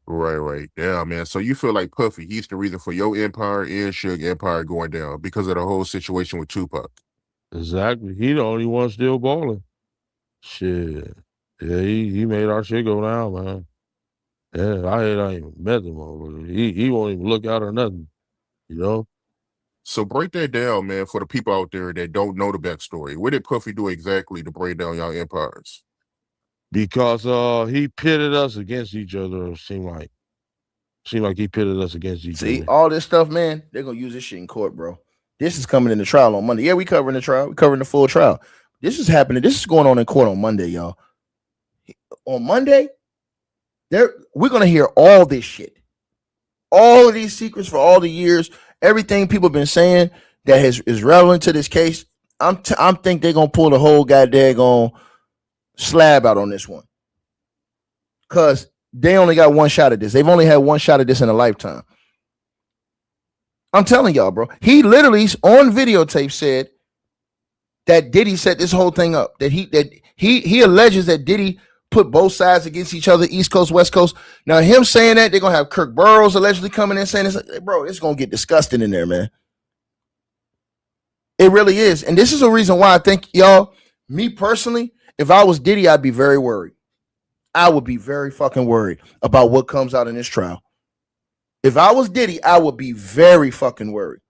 Right. Yeah, man. So you feel like Puffy, he's the reason for your empire and Suge empire going down because of the whole situation with Tupac. Exactly. He the only one still balling. Shit. Yeah, he made our shit go down, man. Yeah, I ain't even met him over. He won't even look out or nothing. You know? So break that down, man, for the people out there that don't know the backstory. What did Puffy do exactly to break down y'all empires? Because he pitted us against each other, it seemed like. Seemed like he pitted us against each See, other. all this stuff, man, they're gonna use this shit in court, bro. This is coming in the trial on Monday. Yeah, we covering the trial. We covering the full trial. This is happening. This is going on in court on Monday, y'all. On Monday, we're gonna hear all this shit. All of these secrets for all the years, everything people have been saying that is relevant to this case. I'm think they're gonna pull the whole goddamn slab out on this one. Cause they only got one shot at this. They've only had one shot at this in a lifetime. I'm telling y'all, bro. He literally on videotape said that Diddy set this whole thing up. That he alleges that Diddy put both sides against each other, East Coast, West Coast. Now, him saying that, they're gonna have Kirk Burrows allegedly coming in saying this. Bro, it's gonna get disgusting in there, man. It really is. And this is a reason why I think, y'all, me personally, if I was Diddy, I'd be very worried. I would be very fucking worried about what comes out in this trial. If I was Diddy, I would be very fucking worried.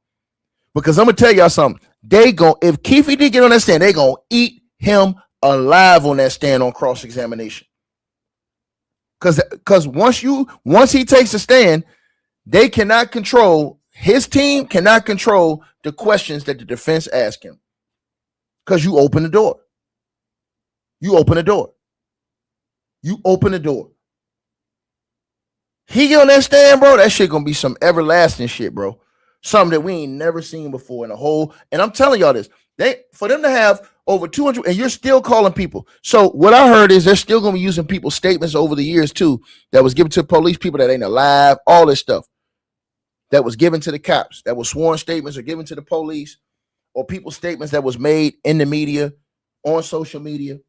Because I'm gonna tell y'all something. If Keffe D get on that stand, they gonna eat him alive on that stand on cross-examination. Because once he takes a stand, they cannot control, his team cannot control the questions that the defense ask him. Because you open the door. You open the door. You open the door. He get on that stand, bro. That shit gonna be some everlasting shit, bro. Something that we ain't never seen before in a whole. And I'm telling y'all this. For them to have over 200, and you're still calling people. So what I heard is they're still gonna be using people's statements over the years too. That was given to police, people that ain't alive, all this stuff. That was given to the cops. That was sworn statements or given to the police, or people's statements that was made in the media, on social media.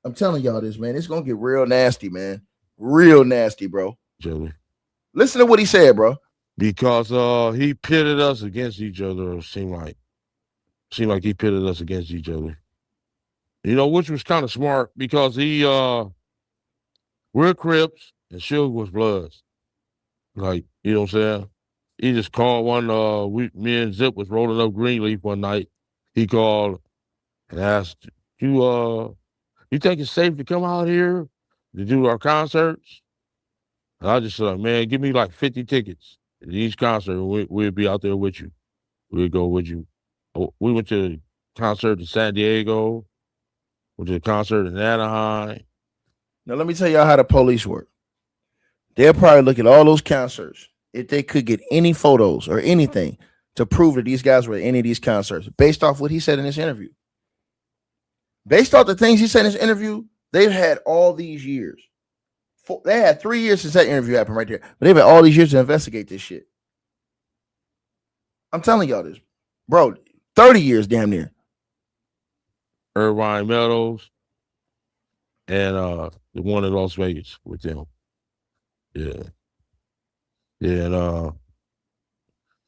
I'm telling y'all this, man. It's gonna get real nasty, man. Real nasty, bro. Jelly. Listen to what he said, bro. Because he pitted us against each other, it seemed like he pitted us against each other. You know, which was kind of smart because we're Crips and Suge was Bloods. Like, you know what I'm saying? He just called me and Zip was rolling up Greenleaf one night. He called and asked, you think it's safe to come out here to do our concerts? And I just said, man, give me like 50 tickets at each concert, and we'll be out there with you. We'll go with you. We went to the concert in San Diego, went to the concert in Anaheim. Now, let me tell y'all how the police work. They'll probably look at all those concerts. If they could get any photos or anything to prove that these guys were at any of these concerts, based off what he said in this interview. Based off the things he said in this interview, they've had all these years. They had 3 years since that interview happened right there. But they've had all these years to investigate this shit. I'm telling y'all this. Bro, 30 years damn near. Irvine Meadows and the one in Las Vegas with them. Yeah. Yeah,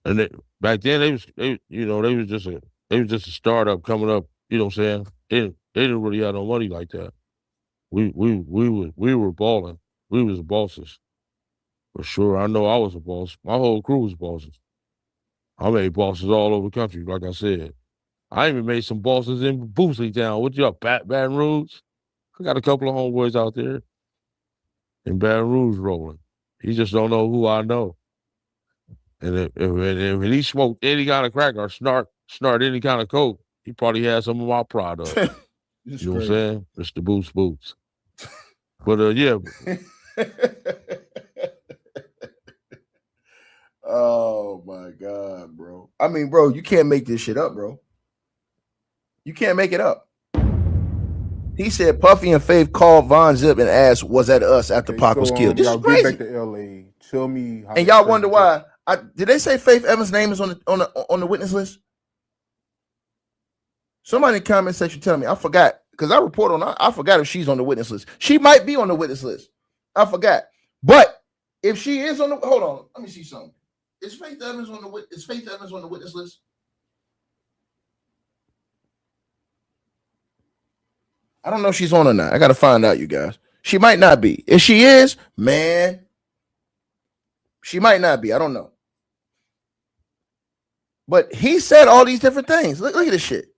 and back then they was just a startup coming up, you know what I'm saying? They didn't really have no money like that. We were balling. We was bosses. For sure. I know I was a boss. My whole crew was bosses. I made bosses all over the country, like I said. I even made some bosses in Boosley Town. What you up, Baton Rouge? I got a couple of homeboys out there in Baton Rouge rolling. He just don't know who I know. And if he smoked any kind of crack or snort any kind of coke, he probably had some of my product. You know what I'm saying? Mr. Boots. But yeah. Oh my God, bro. I mean, bro, you can't make this shit up, bro. You can't make it up. He said Puffy and Faith called Von Zip and asked, was that us after Pac was killed? This is crazy. Get back to LA. Tell me how. And y'all wonder why. Did they say Faith Evans' name is on the witness list? Somebody in the comment section tell me. I forgot because I report on. I forgot if she's on the witness list. She might be on the witness list. I forgot. But if she is on the, hold on, let me see something. Is Faith Evans on the witness list? I don't know if she's on or not. I gotta find out, you guys. She might not be. If she is, man, she might not be. I don't know. But he said all these different things. Look at this shit.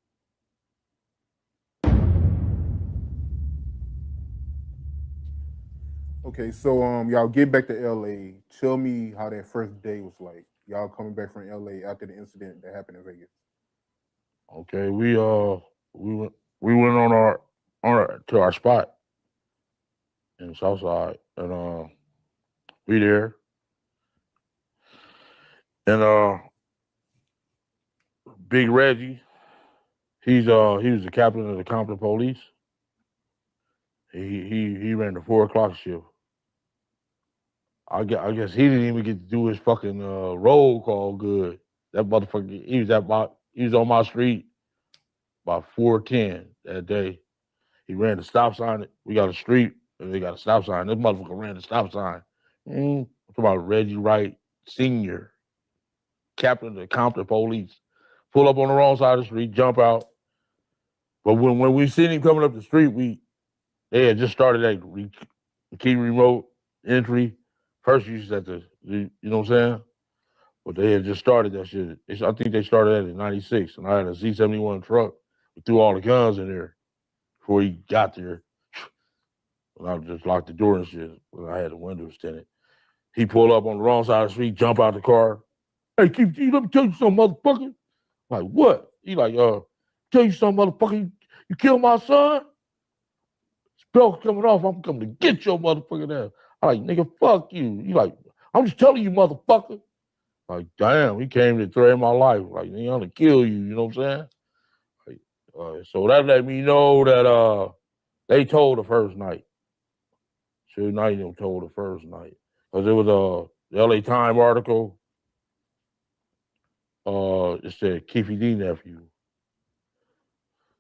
Okay, so y'all get back to LA. Tell me how that first day was like. Y'all coming back from LA after the incident that happened in Vegas. Okay, we went on our to our spot in the South Side, and we there, and Big Reggie, he was the captain of the Compton Police. He ran the 4 o'clock shift. I guess he didn't even get to do his fucking roll call good. That motherfucker, he was on my street about 4:10 that day. He ran the stop sign. We got a street and they got a stop sign. This motherfucker ran the stop sign. I'm talking about Reggie Wright Sr., captain of the Compton Police. Pull up on the wrong side of the street, jump out. But when we seen him coming up the street, they had just started that key remote entry. First, you just had to, you know what I'm saying? But they had just started that shit. I think they started that in '96, and I had a Z71 truck. We threw all the guns in there before he got there. And I just locked the door and shit. I had the windows tinted. He pulled up on the wrong side of the street, jump out the car. Hey, Keffe D, let me tell you something, motherfucker. I'm like, what? He like, tell you something, motherfucker. You killed my son? Spell coming off. I'm coming to get your motherfucker ass. I'm like, nigga, fuck you. He like, I'm just telling you, motherfucker. Like, damn, he came to threaten my life. Like, nigga, I'm gonna kill you. You know what I'm saying? Like, so that let me know that they told the first night. Should not even told the first night. Because it was the LA Times article. It said Keffe D nephew.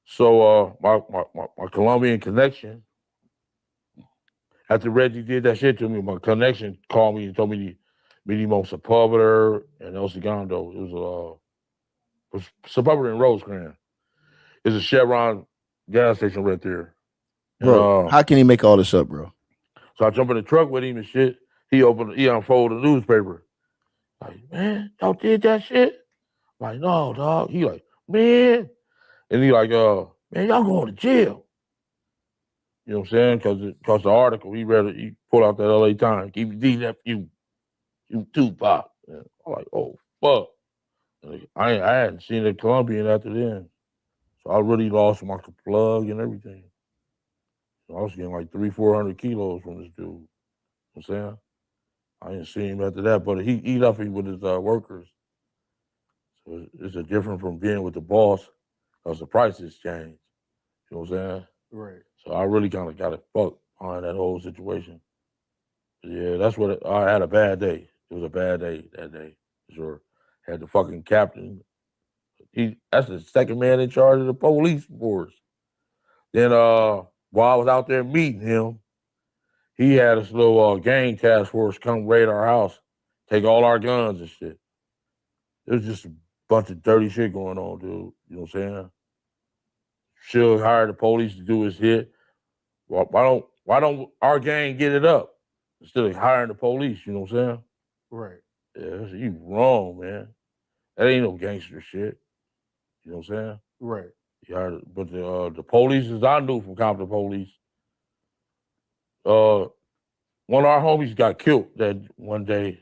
So my Colombian connection, after Reggie did that shit to me, my connection called me and told me to meet him on Sepulveda and El Segundo. It was Sepulveda and Rosecrans. It's a Chevron gas station right there. Bro, And, how can he make all this up, bro? so I jump in the truck with him and shit. He unfolded the newspaper. Like, man, y'all did that shit? I'm like, no, dog. He like, man. And he like, man, y'all going to jail. You know what I'm saying? Because the article, he read it, he pulled out that LA Times. Keffe D nephew, you Tupac. And I'm like, oh, fuck. And I hadn't seen the Colombian after then. So I really lost my plug and everything. So I was getting like 300-400 kilos from this dude. You know what I'm saying? I didn't see him after that, but he left me with his workers. So it's a different from being with the boss because the prices changed. You know what I'm saying? Right. So I really kind of got it fucked on that whole situation. But yeah, that's what I had a bad day. It was a bad day that day, for sure. Had the fucking captain. That's the second man in charge of the police force. Then while I was out there meeting him, he had this little gang task force come raid our house, take all our guns and shit. It was just a bunch of dirty shit going on, dude. You know what I'm saying? Should hire the police to do his hit. Why don't our gang get it up instead of hiring the police? You know what I'm saying? Right. Yeah, you wrong, man. That ain't no gangster shit. You know what I'm saying? Right. Yeah, but the police, as I knew from Compton Police, one of our homies got killed that one day,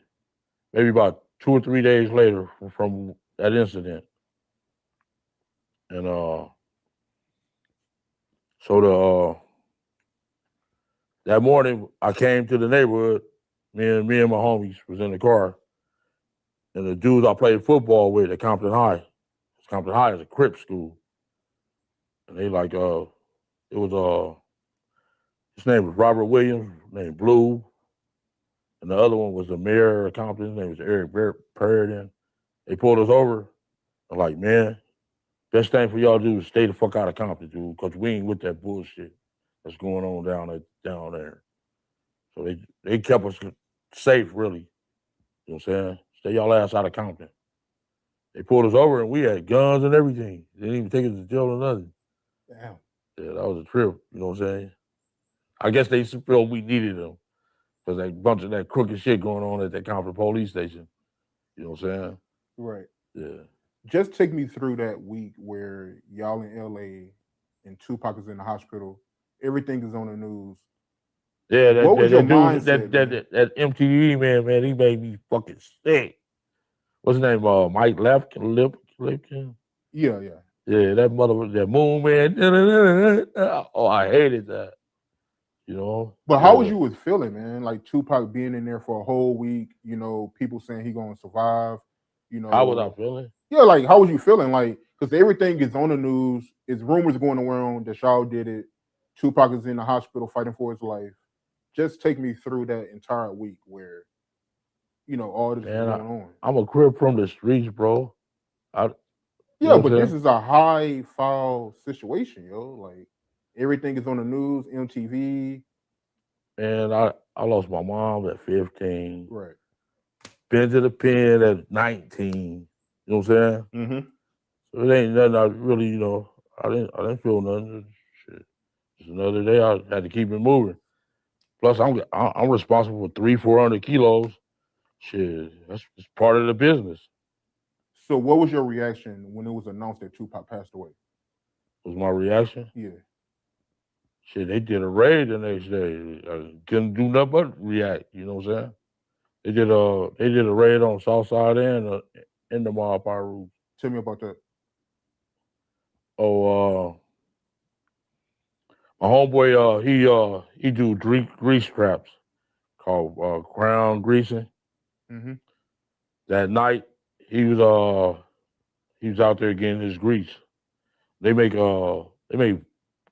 maybe about 2 or 3 days later from that incident. And so that morning I came to the neighborhood, me and my homies was in the car, and the dudes I played football with at Compton High. Compton High is a Crip school. And they like it was his name was Robert Williams, named Blue. And the other one was the mayor of Compton, his name was Eric Perridan. They pulled us over. I'm like, man, Best thing for y'all to do is stay the fuck out of Compton, dude, because we ain't with that bullshit that's going on down there. So they kept us safe, really. You know what I'm saying? Stay y'all ass out of Compton. They pulled us over and we had guns and everything. They didn't even take us to jail or nothing. Damn. Yeah, that was a trip. You know what I'm saying? I guess they felt we needed them because a bunch of that crooked shit going on at that Compton police station. You know what I'm saying? Right. Yeah. Just take me through that week where y'all in LA and Tupac is in the hospital. Everything is on the news. Yeah, What was your that dude, mindset, man? that MTV man, he made me fucking sick. What's his name? Mike Lipkin? Yeah. Yeah, that Moon Man. Oh, I hated that. You know? But how was you feeling, man? Like Tupac being in there for a whole week, you know, people saying he gonna survive, you know. How was I feeling? Yeah, like how was you feeling? Like, because everything is on the news, it's rumors going around that y'all did it. Tupac is in the hospital fighting for his life. Just take me through that entire week where, you know, all this is going on. I'm a Crip from the streets, bro. Yeah, but this is a high file situation, yo. Like everything is on the news, MTV. And I lost my mom at 15. Right. Been to the pen at 19. You know what I'm saying? Mm-hmm. So it ain't nothing I really, you know, I didn't feel nothing. Shit. Just another day I had to keep it moving. Plus I'm responsible for 300-400 kilos. Shit, that's part of the business. So what was your reaction when it was announced that Tupac passed away? Was my reaction? Yeah. Shit, they did a raid the next day. I couldn't do nothing but react. You know what I'm saying? They did a raid on South Side and in the Mob Pyru. Tell me about that. Oh, my homeboy, he do grease traps called crown greasing. Mm-hmm. That night he was out there getting his grease. They make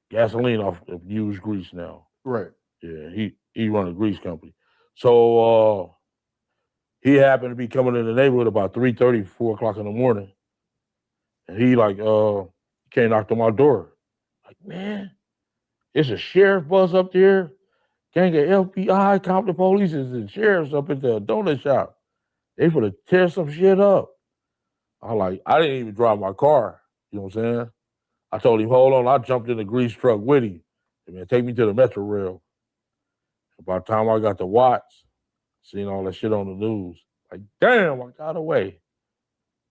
gasoline off of used grease now. Right. Yeah, he run a grease company. So he happened to be coming in the neighborhood about 3:30, 4 o'clock in the morning. And he came knocked on my door. Like, man, it's a sheriff bus up there. Gang of FBI, Compton police, and sheriffs up at the donut shop. They finna tear some shit up. I didn't even drive my car. You know what I'm saying? I told him, hold on. I jumped in the grease truck with him. Hey, man, take me to the Metro Rail. By the time I got to Watts, seeing all that shit on the news, like, damn, I got away.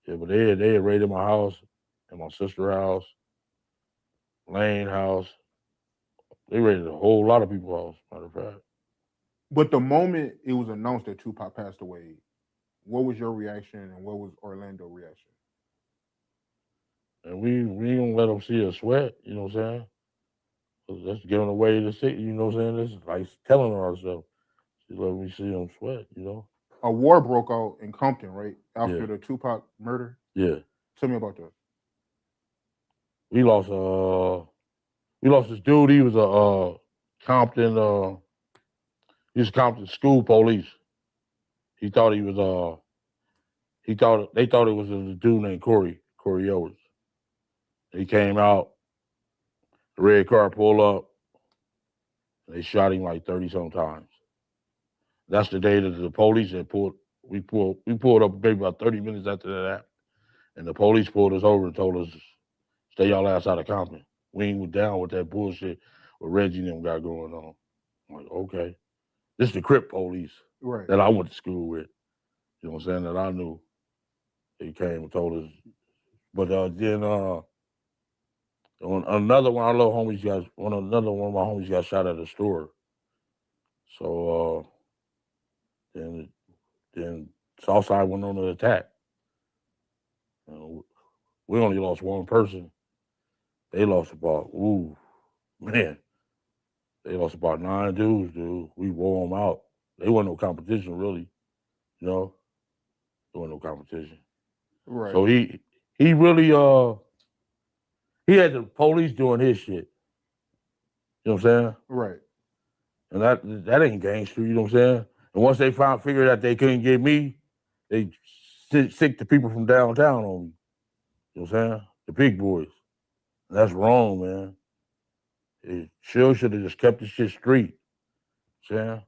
Yeah, but they had raided my house and my sister's house, Lane house. They raided a whole lot of people's house, matter of fact. But the moment it was announced that Tupac passed away, what was your reaction and what was Orlando's reaction? And we don't let them see us sweat, you know what I'm saying? That's giving away the city, you know what I'm saying? This is like telling ourselves. Just let me see them sweat, you know? A war broke out in Compton, right? After Yeah. the Tupac murder? Yeah. Tell me about that. We lost this dude. He was a Compton, he was Compton school police. He thought he was they thought it was a dude named Corey Owens. He came out, the red car pulled up, and they shot him like 30-some times. That's the day that the police had we pulled up maybe about 30 minutes after that. And the police pulled us over and told us, stay y'all ass out of Compton. We ain't down with that bullshit what Reggie and them got going on. I'm like, okay. This is the Crip police Right. that I went to school with. You know what I'm saying? That I knew. They came and told us. But then another one of my homies got shot at a store. So then Southside went on an attack. You know, we only lost one person. They lost about, they lost about 9 dudes, dude. We wore them out. They wasn't no competition, really. You know? There wasn't no competition. Right. So he really, he had the police doing his shit. You know what I'm saying? Right. And that ain't gangster, you know what I'm saying? And once they figured out they couldn't get me, they sick the people from downtown on me. You know what I'm saying? the big boys. And that's wrong, man. Chill should have just kept this shit street. Yeah.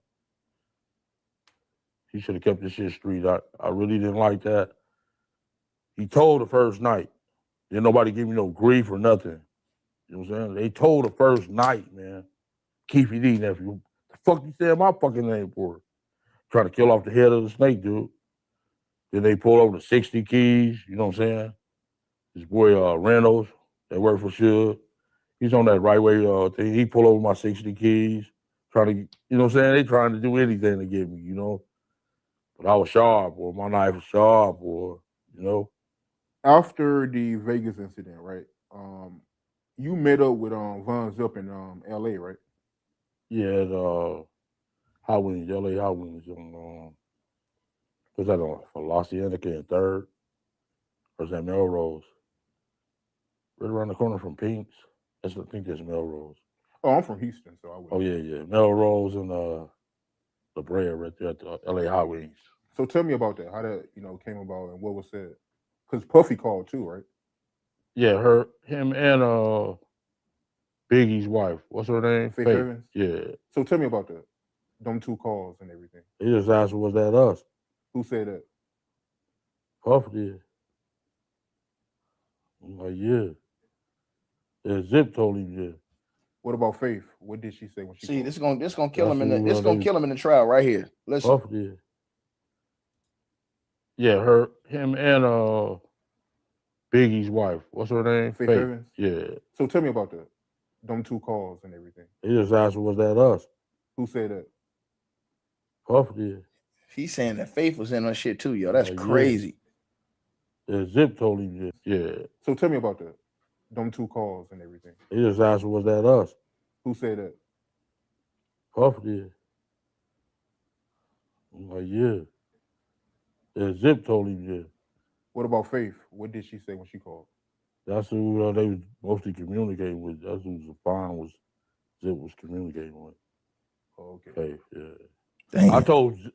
He should have kept this shit street. I really didn't like that. He told the first night. Didn't nobody give me no grief or nothing. You know what I'm saying? They told the first night, man. Keffe D, nephew. The fuck you saying my fucking name for? Trying to kill off the head of the snake, dude. Then they pull over the 60 keys, you know what I'm saying? His boy Reynolds, that worked for Suge. He's on that right way thing. He pulled over my 60 keys, trying to, you know what I'm saying? They trying to do anything to get me, you know? But I was sharp, or my knife was sharp, or, you know? After the Vegas incident, right? You met up with Von Zip in LA, right? Yeah, Hot Wings, LA Hot Wings on was that on Felicianica and 3rd? Or is that Melrose? Right around the corner from Pink's. I think that's Melrose. Oh, I'm from Houston, so I would. Oh yeah. Melrose and La Brea right there at the LA Hot Wings. So tell me about that. How that came about and what was said. Because Puffy called too, right? Yeah, him and Biggie's wife. What's her name? Faith Evans? Yeah. So tell me about that. Them 2 calls and everything. He just asked, was that us? Who said that? Puff did. I'm like, yeah. Yeah, Zip told him, yeah. What about Faith? What did she say when she? See, called? this gonna kill him in the trial right here. Listen. Puff did. Yeah, him and Biggie's wife. What's her name? Faith Evans? Yeah. So tell me about that. Them 2 calls and everything. He just asked, was that us? Who said that? Puff did. He's saying that Faith was in her shit too, yo. That's crazy. Yeah, Zip told him, yeah. So tell me about that. Them 2 calls and everything. He just asked, was that us? Who said that? Puff did. I'm like, yeah. Yeah, Zip told him, yeah. What about Faith? What did she say when she called? That's who they was mostly communicating with. That's who Zip was communicating with. Oh, okay. Faith, yeah. Damn. I'm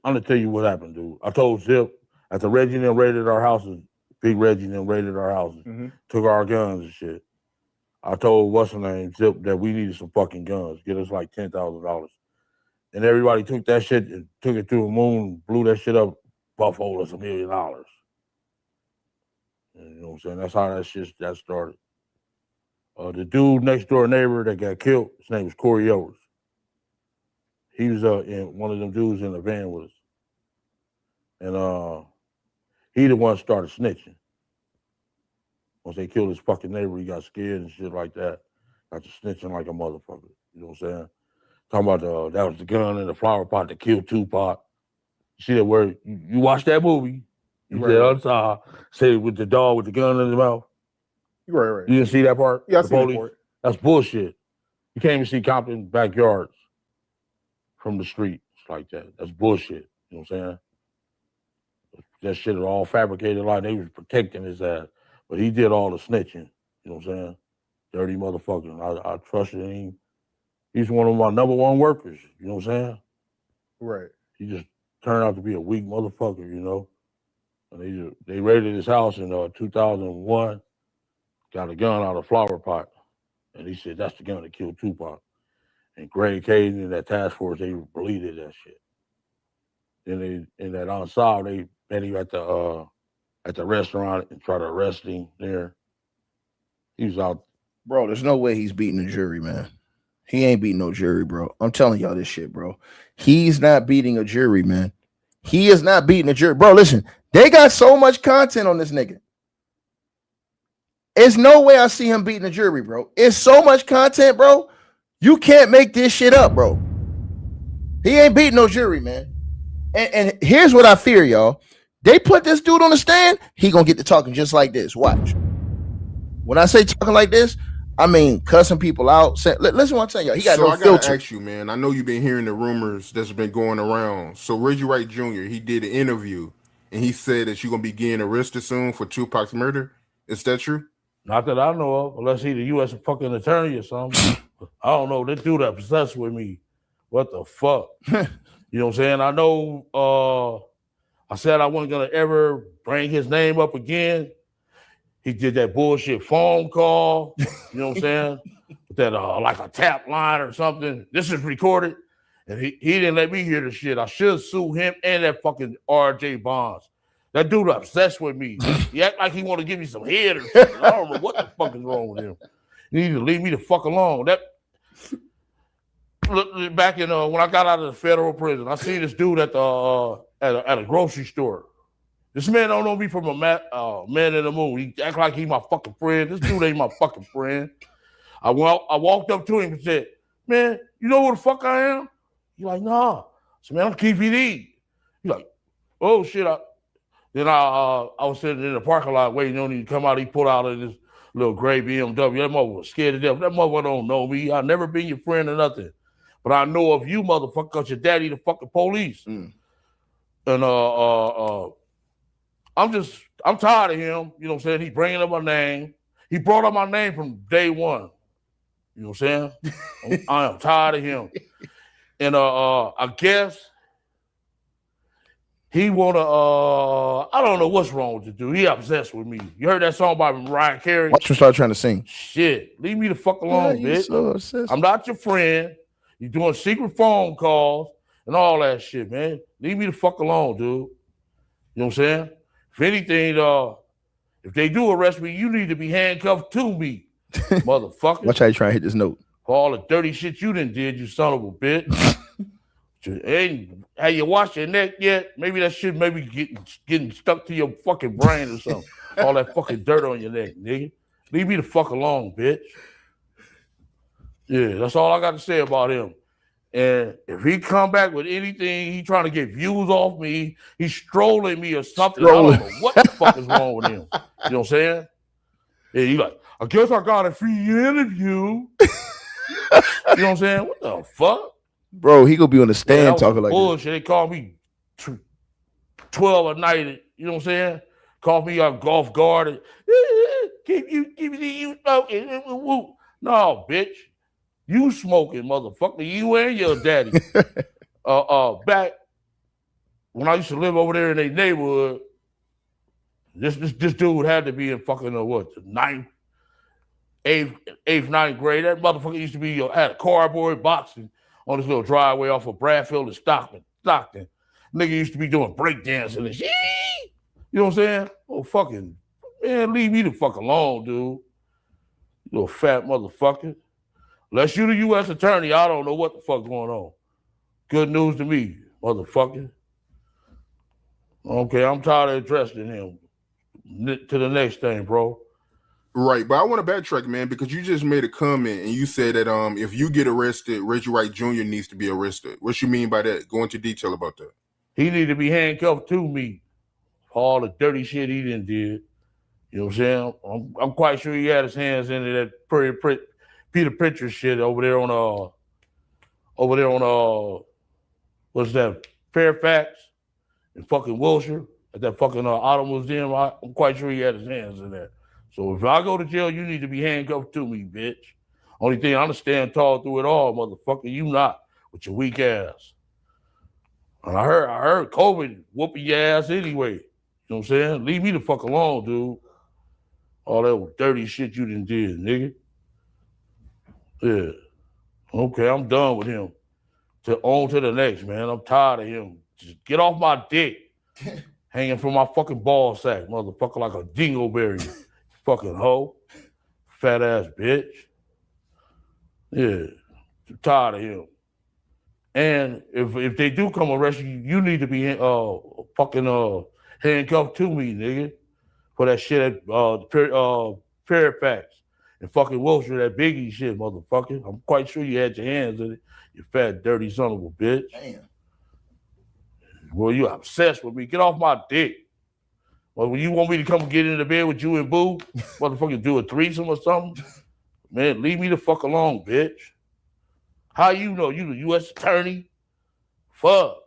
gonna tell you what happened, dude. I told Zip after Reggie and them raided our houses, Big Reggie and them raided our houses, took our guns and shit. I told what's her name, Zip, that we needed some fucking guns, get us like $10,000. And everybody took that shit and took it through the moon, blew that shit up, buffaloed us $1 million. And you know what I'm saying? That's how that started. The dude next door neighbor that got killed, his name was Corey Owers. He was in one of them dudes in the van with us. And he the one started snitching. Once they killed his fucking neighbor, he got scared and shit like that. Got to snitching like a motherfucker. You know what I'm saying? Talking about that was the gun in the flower pot that killed Tupac. You see that word? You watched that movie? You said outside, say with the dog with the gun in his mouth. Right. You didn't see that part? Yeah, I see that part. That's bullshit. You can't even see Compton backyards from the street like that. That's bullshit. You know what I'm saying? That shit is all fabricated like they was protecting his ass. But he did all the snitching. You know what I'm saying? Dirty motherfucker. I trusted him. He's one of my #1 workers. You know what I'm saying? Right. He just turned out to be a weak motherfucker, you know? And they raided his house in 2001, got a gun out of a flower pot. And he said, that's the gun that killed Tupac. And Greg Caden and that task force, they deleted that shit. Then in that ensemble, they met him at the restaurant and tried to arrest him there. He was out. Bro, there's no way he's beating the jury, man. He ain't beating no jury, bro. I'm telling y'all this shit, bro. He's not beating a jury, man. He is not beating a jury. Bro, listen, they got so much content on this nigga. There's no way I see him beating a jury, bro. It's so much content, bro. You can't make this shit up, bro. He ain't beating no jury, man. And here's what I fear, y'all. They put this dude on the stand, he gonna get to talking just like this. Watch. When I say talking like this, I mean cussing people out. Listen what I'm saying, y'all. He got no filter. I gotta ask you, man. I know you've been hearing the rumors that's been going around. So Reggie Wright Jr., he did an interview, and he said that you're gonna be getting arrested soon for Tupac's murder. Is that true? Not that I know of, unless he's the U.S. fucking attorney or something. I don't know. This dude that obsessed with me. What the fuck? You know what I'm saying? I know I said I wasn't gonna ever bring his name up again. He did that bullshit phone call, you know what I'm saying? That like a tap line or something. This is recorded. And he didn't let me hear the shit. I should sue him and that fucking RJ Bonds. That dude obsessed with me. He act like he want to give me some head or something. I don't know what the fuck is wrong with him. You need to leave me the fuck alone. That back in when I got out of the federal prison, I seen this dude at the at a grocery store. This man don't know me from a man in the moon. He act like he my fucking friend. This dude ain't my fucking friend. I walked up to him and said, "Man, you know who the fuck I am?" He like, "Nah." I said, "Man, I'm Keffe D." He like, "Oh shit." Then I was sitting in the parking lot waiting on him to come out. He pulled out of this little gray BMW. That mother was scared to death. That mother don't know me. I never been your friend or nothing. But I know of you, motherfucker, because your daddy the fucking police. And I'm tired of him. You know what I'm saying? He bringing up my name. He brought up my name from day one. You know what I'm saying? I am tired of him. And I guess he wanna I don't know what's wrong with the dude. He obsessed with me. You heard that song by Mariah Carey? Watch him start trying to sing. Shit, leave me the fuck alone, bitch. So I'm not your friend. You doing secret phone calls and all that shit, man. Leave me the fuck alone, dude. You know what I'm saying? If anything, if they do arrest me, you need to be handcuffed to me, motherfucker. Watch how you try to hit this note. For all the dirty shit you done did, you son of a bitch. Ain't have you washed your neck yet? Maybe that shit getting stuck to your fucking brain or something. All that fucking dirt on your neck, nigga. Leave me the fuck alone, bitch. Yeah, that's all I got to say about him. And if he come back with anything, he trying to get views off me, he's strolling me or something. I don't know what the fuck is wrong with him. You know what I'm saying? Yeah, he like, I guess I got a free interview. You know what I'm saying? What the fuck? Bro, he gonna be on the stand talking like bullshit. They call me 12 a night. You know what I'm saying? Call me off guard. Keep you smoking. No, bitch. You smoking, motherfucker. You and your daddy. Back when I used to live over there in their neighborhood, this dude had to be in fucking the ninth, eighth, ninth grade. That motherfucker used to be had a cardboard box on this little driveway off of Bradfield and Stockton. Nigga used to be doing breakdancing and shit. You know what I'm saying? Oh, fucking, man, leave me the fuck alone, dude. You little fat motherfucker. Unless you the U.S. attorney, I don't know what the fuck's going on. Good news to me, motherfucker. Okay, I'm tired of addressing him. To the next thing, bro. Right, but I want to backtrack, man, because you just made a comment and you said that if you get arrested, Reggie Wright Jr. needs to be arrested. What you mean by that? Go into detail about that. He need to be handcuffed to me for all the dirty shit he done did. You know what I'm saying? I'm quite sure he had his hands into that Peter Pritchard shit over there on what's that, Fairfax and fucking Wilshire at that fucking auto museum. I'm quite sure he had his hands in there. So if I go to jail, you need to be handcuffed to me, bitch. Only thing I understand tall through it all, motherfucker. You not with your weak ass. And I heard COVID whooping your ass anyway. You know what I'm saying? Leave me the fuck alone, dude. All that dirty shit you done did, nigga. Yeah. Okay, I'm done with him. On to the next, man. I'm tired of him. Just get off my dick. Hanging from my fucking ball sack, motherfucker, like a dingleberry. Fucking hoe. Fat ass bitch. Yeah. I'm tired of him. And if they do come arrest you, you need to be fucking handcuffed to me, nigga. For that shit at Fairfax. And fucking Wilshire, that Biggie shit, motherfucker. I'm quite sure you had your hands in it. You fat, dirty son of a bitch. Damn. Well, you obsessed with me. Get off my dick. Well, when you want me to come get into bed with you and Boo, motherfucker, do a threesome or something, man, leave me the fuck alone, bitch. How you know? You the U.S. attorney? Fuck.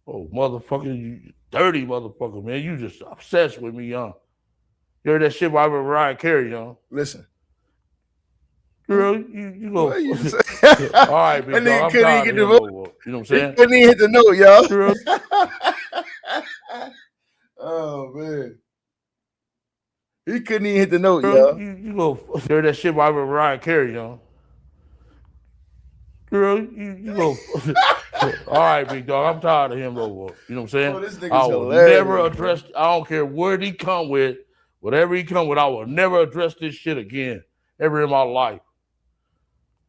Oh, motherfucker, you dirty motherfucker, man. You just obsessed with me, young. You heard that shit by Mariah Carey, young. Listen. Girl, you go. All right, big dog. I'm tired of him. You know what I'm saying? Couldn't even hit the note, y'all. Oh, man. He couldn't even hit the note, Girl, yo. you go hear that shit by Mariah Carey, yo. Girl, you go. All right, big dog. I'm tired of him, though. You know what I'm saying? Bro, this nigga's I will hilarious, never address. bro. I don't care what he come with, whatever he come with. I will never address this shit again ever in my life.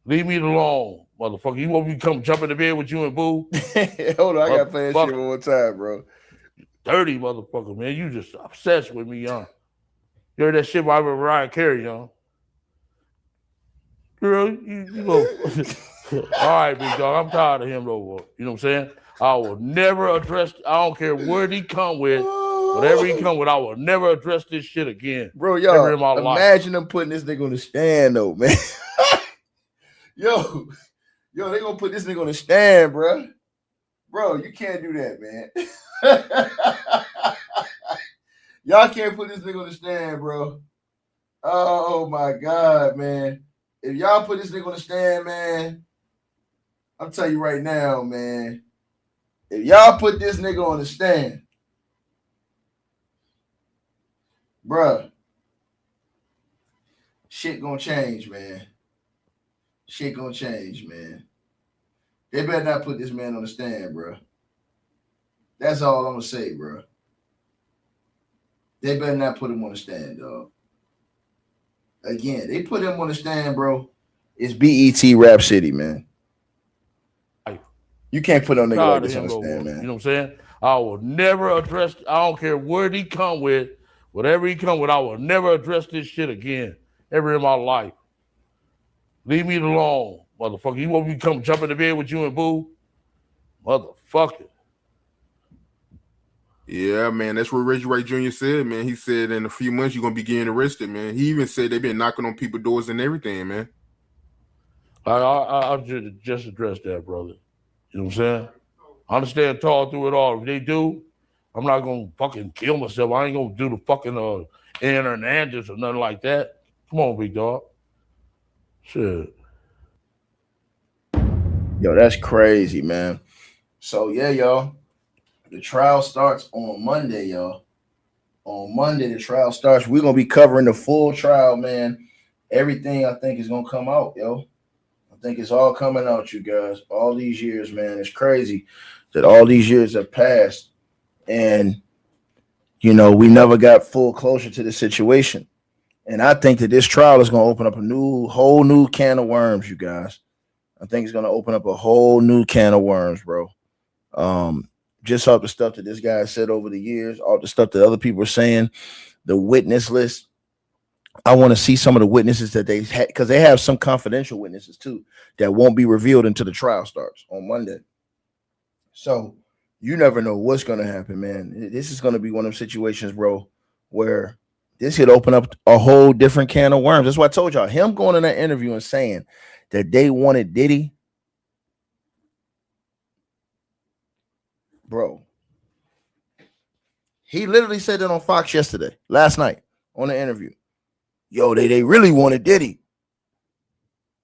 Leave me alone, motherfucker. You want me to come jump in the bed with you and Boo? Hold on, I gotta play that shit one more time, bro. Dirty motherfucker, man. You just obsessed with me, young. You heard that shit by Mariah Carey, young. Girl, you go. All right, big dog. I'm tired of him, though. You know what I'm saying? I will never address. I don't care what he come with, whatever he come with. I will never address this shit again, bro. Ever in my Y'all, life. imagine them putting this nigga on the stand, though, man. Yo, they gonna put this nigga on the stand, bro. Bro, you can't do that, man. Y'all can't put this nigga on the stand, bro. Oh my God, man. If y'all put this nigga on the stand, man, I'm telling you right now, man. If y'all put this nigga on the stand, bruh, shit gonna change, man. Shit gonna change, man. They better not put this man on the stand, bro. That's all I'm gonna say, bro. They better not put him on the stand, dog. Again, they put him on the stand, bro. It's BET Rap City, man. You can't put on nigga like this on the stand, man. You know what I'm saying? I will never address. I don't care what he come with, whatever he come with. I will never address this shit again ever in my life. Leave me alone, motherfucker. You want me to come jump in the bed with you and Boo? Motherfucker. Yeah, man, that's what Reggie Wright Jr. said, man. He said in a few months you're gonna be getting arrested, man. He even said they've been knocking on people's doors and everything, man. I'll just address that, brother. You know what I'm saying? I understand talk through it all. If they do, I'm not gonna fucking kill myself. I ain't gonna do the fucking Anna and Andrews or nothing like that. Come on, big dog. Shit. Yo, that's crazy, man. So yeah, y'all. The trial starts on Monday, y'all. On Monday, the trial starts. We're gonna be covering the full trial, man. Everything I think is gonna come out, yo. I think it's all coming out, you guys. All these years, man. It's crazy that all these years have passed, and you know, we never got full closure to the situation. And I think that this trial is gonna open up a whole new can of worms, you guys. I think it's gonna open up a whole new can of worms, bro. Just all the stuff that this guy said over the years, all the stuff that other people are saying, the witness list. I want to see some of the witnesses that they had, because they have some confidential witnesses too that won't be revealed until the trial starts on Monday. So you never know what's going to happen, man. This is going to be one of those situations, bro, where this could open up a whole different can of worms. That's why I told y'all, him going in that interview and saying that they wanted Diddy. Bro, he literally said that on Fox last night on the interview. Yo, they really wanted Diddy.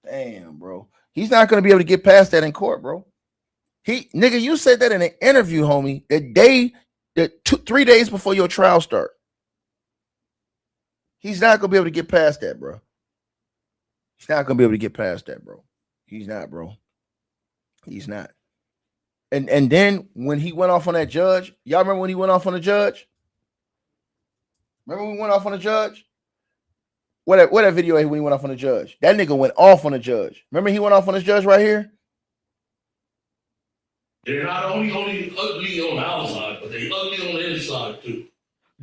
Damn, bro. He's not going to be able to get past that in court, bro. Nigga, you said that in an interview, homie, the 3 days before your trial start. He's not going to be able to get past that, bro. He's not going to be able to get past that, bro. He's not, bro. He's not. And then when he went off on that judge, y'all remember when he went off on the judge? Remember when he went off on the judge? What that video when he went off on the judge? That nigga went off on the judge. Remember he went off on this judge right here? They're not only ugly on the outside, but they ugly on the inside too.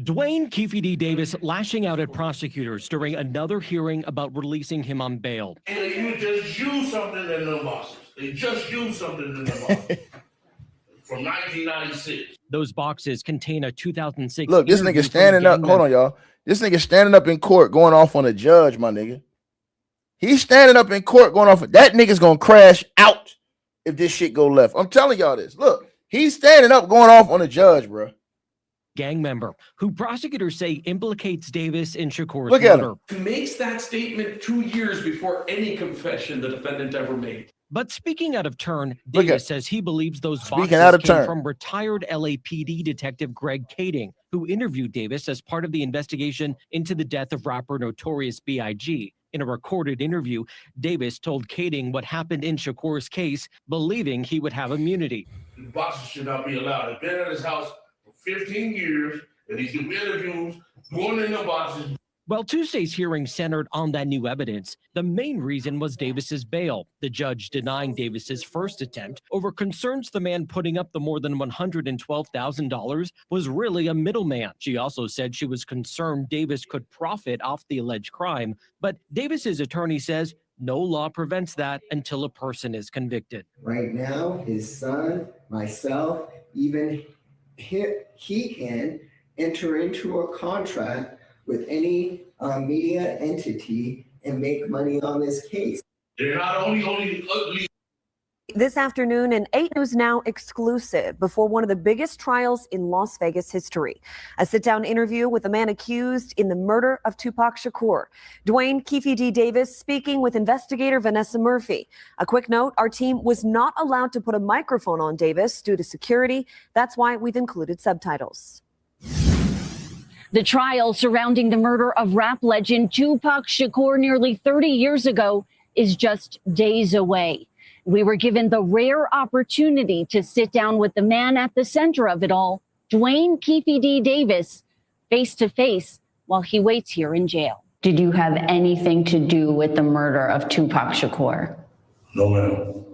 Duane Keffe D. Davis lashing out at prosecutors during another hearing about releasing him on bail. And you just use something in the boxes. They just use something in the boxes. From 1996. Those boxes contain a 2006. Look, this nigga standing up. Hold on, y'all. This nigga standing up in court going off on a judge, my nigga. He's standing up in court going off. That nigga's gonna crash out if this shit go left. I'm telling y'all this. Look, he's standing up going off on a judge, bro. Gang member who prosecutors say implicates Davis in Shakur's Look at him. He makes that statement 2 years before any confession the defendant ever made. But speaking out of turn, Look Davis at- says he believes those Speaking boxes out of came turn. from retired LAPD detective Greg Kading, who interviewed Davis as part of the investigation into the death of rapper Notorious B.I.G. In a recorded interview, Davis told Kading what happened in Shakur's case, believing he would have immunity. The boxes should not be allowed. I've been at his house for 15 years, and he's doing interviews, going in the boxes. While Tuesday's hearing centered on that new evidence, the main reason was Davis's bail, the judge denying Davis's first attempt over concerns the man putting up the more than $112,000 was really a middleman. She also said she was concerned Davis could profit off the alleged crime, but Davis's attorney says no law prevents that until a person is convicted. Right now, his son, myself, even he can enter into a contract with any media entity and make money on this case. They're not only ugly. This afternoon, an 8 News Now exclusive before one of the biggest trials in Las Vegas history. A sit-down interview with the man accused in the murder of Tupac Shakur. Duane Keffe D. Davis speaking with investigator Vanessa Murphy. A quick note, our team was not allowed to put a microphone on Davis due to security. That's why we've included subtitles. The trial surrounding the murder of rap legend Tupac Shakur nearly 30 years ago is just days away. We were given the rare opportunity to sit down with the man at the center of it all, Duane Keffe D. Davis, face to face while he waits here in jail. Did you have anything to do with the murder of Tupac Shakur? No, ma'am.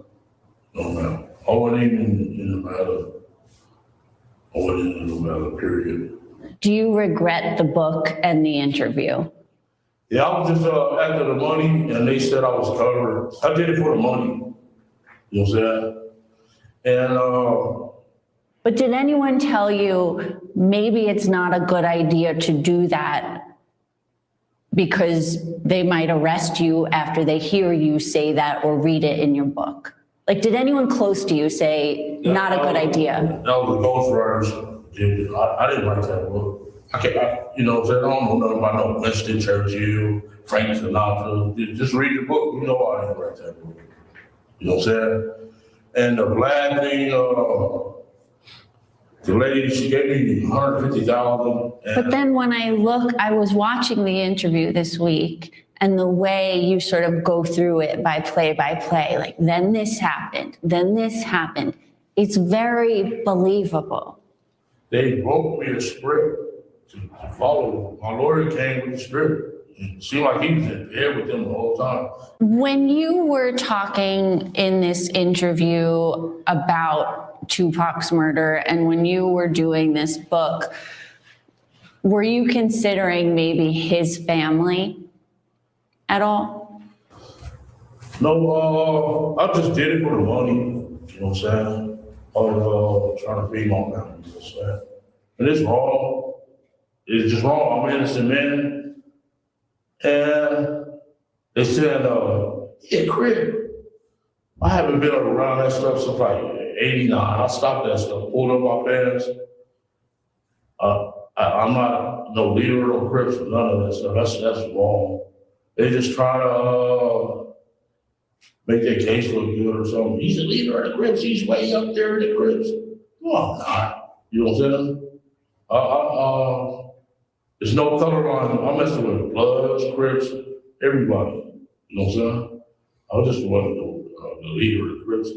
No, ma'am. I wasn't even in the matter. I wasn't in the matter, period. Do you regret the book and the interview? Yeah, I was just after the money, and they said I was covered. I did it for the money. You know what I'm saying? And but did anyone tell you maybe it's not a good idea to do that because they might arrest you after they hear you say that or read it in your book? Like, did anyone close to you say, not a good idea? That was the ghostwriters. I didn't write that book. You know what I'm saying? I don't know nothing about no Winston Churchill, Frank Sinatra. Just read the book. You know I didn't write that book. You know what I'm saying? And the black thing, the lady, she gave me $150,000. But then when I was watching the interview this week, and the way you sort of go through it by play, like then this happened, it's very believable. They wrote me a script to follow. My lawyer came with the script. It seemed like he was in bed with them the whole time. When you were talking in this interview about Tupac's murder and when you were doing this book, were you considering maybe his family at all? No, I just did it for the money. You know what I'm saying? I was trying to feed my family. You know what I'm saying? And it's wrong. It's just wrong. I'm an innocent man. And they said, yeah, Crip. I haven't been around that stuff since like 89. I stopped that stuff, pulled up my pants. I'm not no leader, no Crips, or none of that stuff. That's wrong. They just try to make their case look good or something. He's a leader of the Crips. He's way up there in the Crips. No, I'm not. You know what I'm saying? There's no color line. I'm messing with Bloods, Crips, everybody. You know what I'm saying? I just wasn't the leader of the Crips.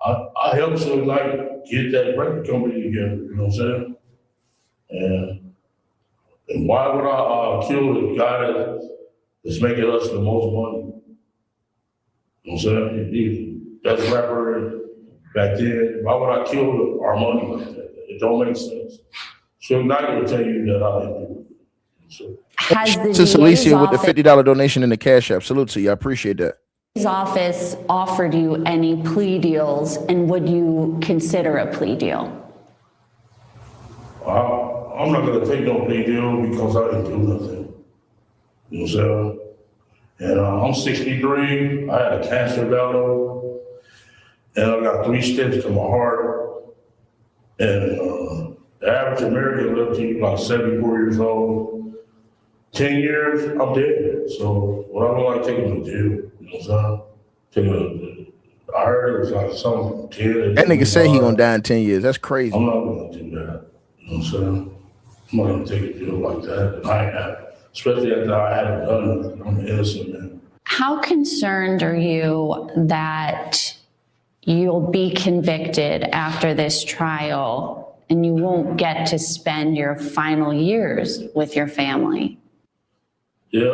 I helped some like get that record company together. You know what I'm saying? And why would I kill the guy that's making us the most money? You know what I'm saying? He, that's a rapper back then. Why would I kill our money like that? It don't make sense. So I'm not going to tell you that I didn't do it. Since Alicia with the $50 donation in the Cash App. Salute to you. I appreciate that. His office offered you any plea deals, and would you consider a plea deal? I'm not going to take no plea deal because I didn't do nothing. You know what I'm saying? And I'm 63. I had a cancer battle, and I got 3 stents to my heart. And the average American lives to like 74 years old. 10 years, I'm dead. So what I don't like taking a jail, you know what I'm saying? I heard it was like something 10. That nigga say he gonna die in 10 years. That's crazy. I'm not gonna do that. You know what I'm saying? I'm not gonna take a deal like that. And I have, especially after I haven't done it. I'm an innocent man. How concerned are you that you'll be convicted after this trial and you won't get to spend your final years with your family? Yeah,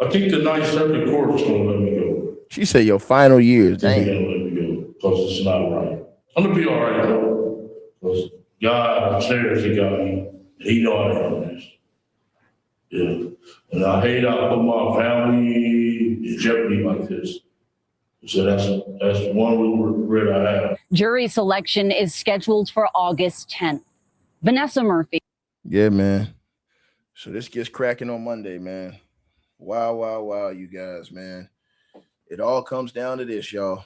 I think the Ninth Circuit Court is gonna let me go. She said your final years. They're Dang. gonna let me go because it's not right. I'm gonna be all right though, because God upstairs, he got me. He know I am this. Yeah, and I hate I put my family in jeopardy like this. So that's one little regret I have. Jury selection is scheduled for August 10th. Vanessa Murphy. Yeah, man. So this gets cracking on Monday, man. Wow, you guys, man. It all comes down to this, y'all.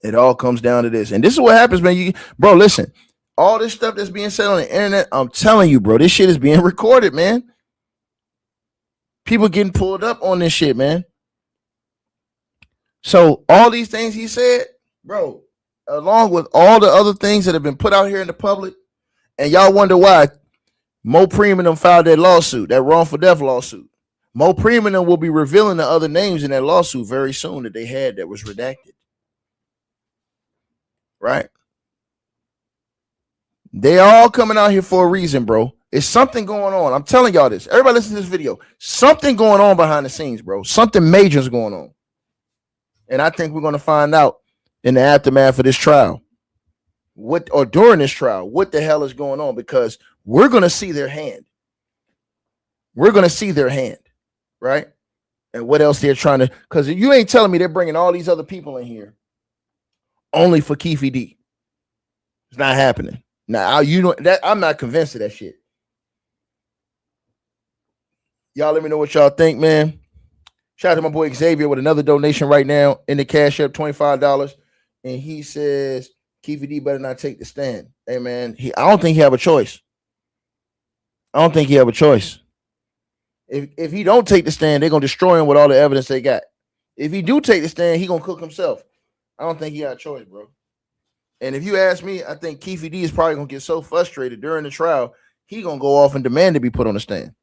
It all comes down to this. And this is what happens, man. Bro, listen. All this stuff that's being said on the internet, I'm telling you, bro, this shit is being recorded, man. People getting pulled up on this shit, man. So all these things he said, bro, along with all the other things that have been put out here in the public, and y'all wonder why Mo Preem and them filed that lawsuit, that wrongful death lawsuit. Mo Preem and them will be revealing the other names in that lawsuit very soon that they had that was redacted. Right? They all coming out here for a reason, bro. It's something going on. I'm telling y'all this. Everybody listen to this video. Something going on behind the scenes, bro. Something major is going on. And I think we're going to find out in the aftermath of this trial. During this trial, what the hell is going on? Because we're going to see their hand. We're going to see their hand, right? And what else they're trying to, because you ain't telling me they're bringing all these other people in here only for Keffe D. It's not happening. Now, you know that I'm not convinced of that shit. Y'all let me know what y'all think, man. Shout out to my boy Xavier with another donation right now in the Cash App, $25. And he says, Keffe D better not take the stand. Hey, man, I don't think he have a choice. I don't think he have a choice. If he don't take the stand, they're going to destroy him with all the evidence they got. If he do take the stand, he going to cook himself. I don't think he got a choice, bro. And if you ask me, I think Keffe D is probably going to get so frustrated during the trial, he going to go off and demand to be put on the stand.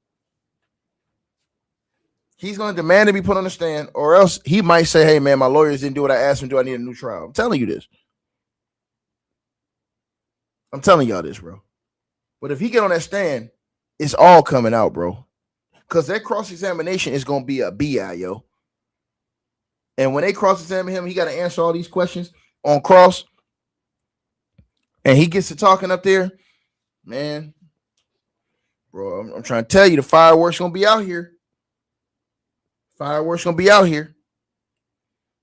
He's going to demand to be put on the stand, or else he might say, hey, man, my lawyers didn't do what I asked them to do. I need a new trial. I'm telling you this. I'm telling y'all this, bro. But if he get on that stand, it's all coming out, bro. Because that cross-examination is going to be a BI, yo. And when they cross-examine him, he got to answer all these questions on cross. And he gets to talking up there. Man, bro, I'm trying to tell you, the fireworks going to be out here. Fireworks going to be out here.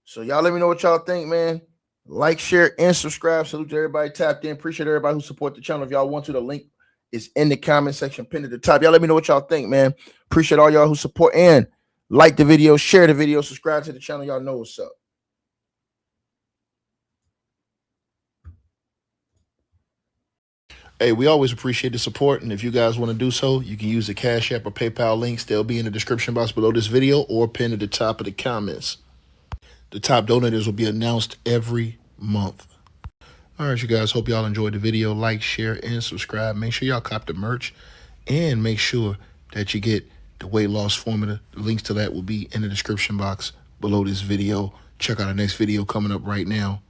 So y'all let me know what y'all think, man. Like, share, and subscribe. Salute to everybody tapped in. Appreciate everybody who support the channel. If y'all want to, the link is in the comment section, pinned at the top. Y'all let me know what y'all think, man. Appreciate all y'all who support and like the video, share the video, subscribe to the channel. Y'all know what's up. Hey, we always appreciate the support, and if you guys want to do so, you can use the Cash App or PayPal links. They'll be in the description box below this video or pinned at the top of the comments. The top donators will be announced every month. All right, you guys, hope y'all enjoyed the video. Like, share, and subscribe. Make sure y'all cop the merch, and make sure that you get the weight loss formula. The links to that will be in the description box below this video. Check out our next video coming up right now.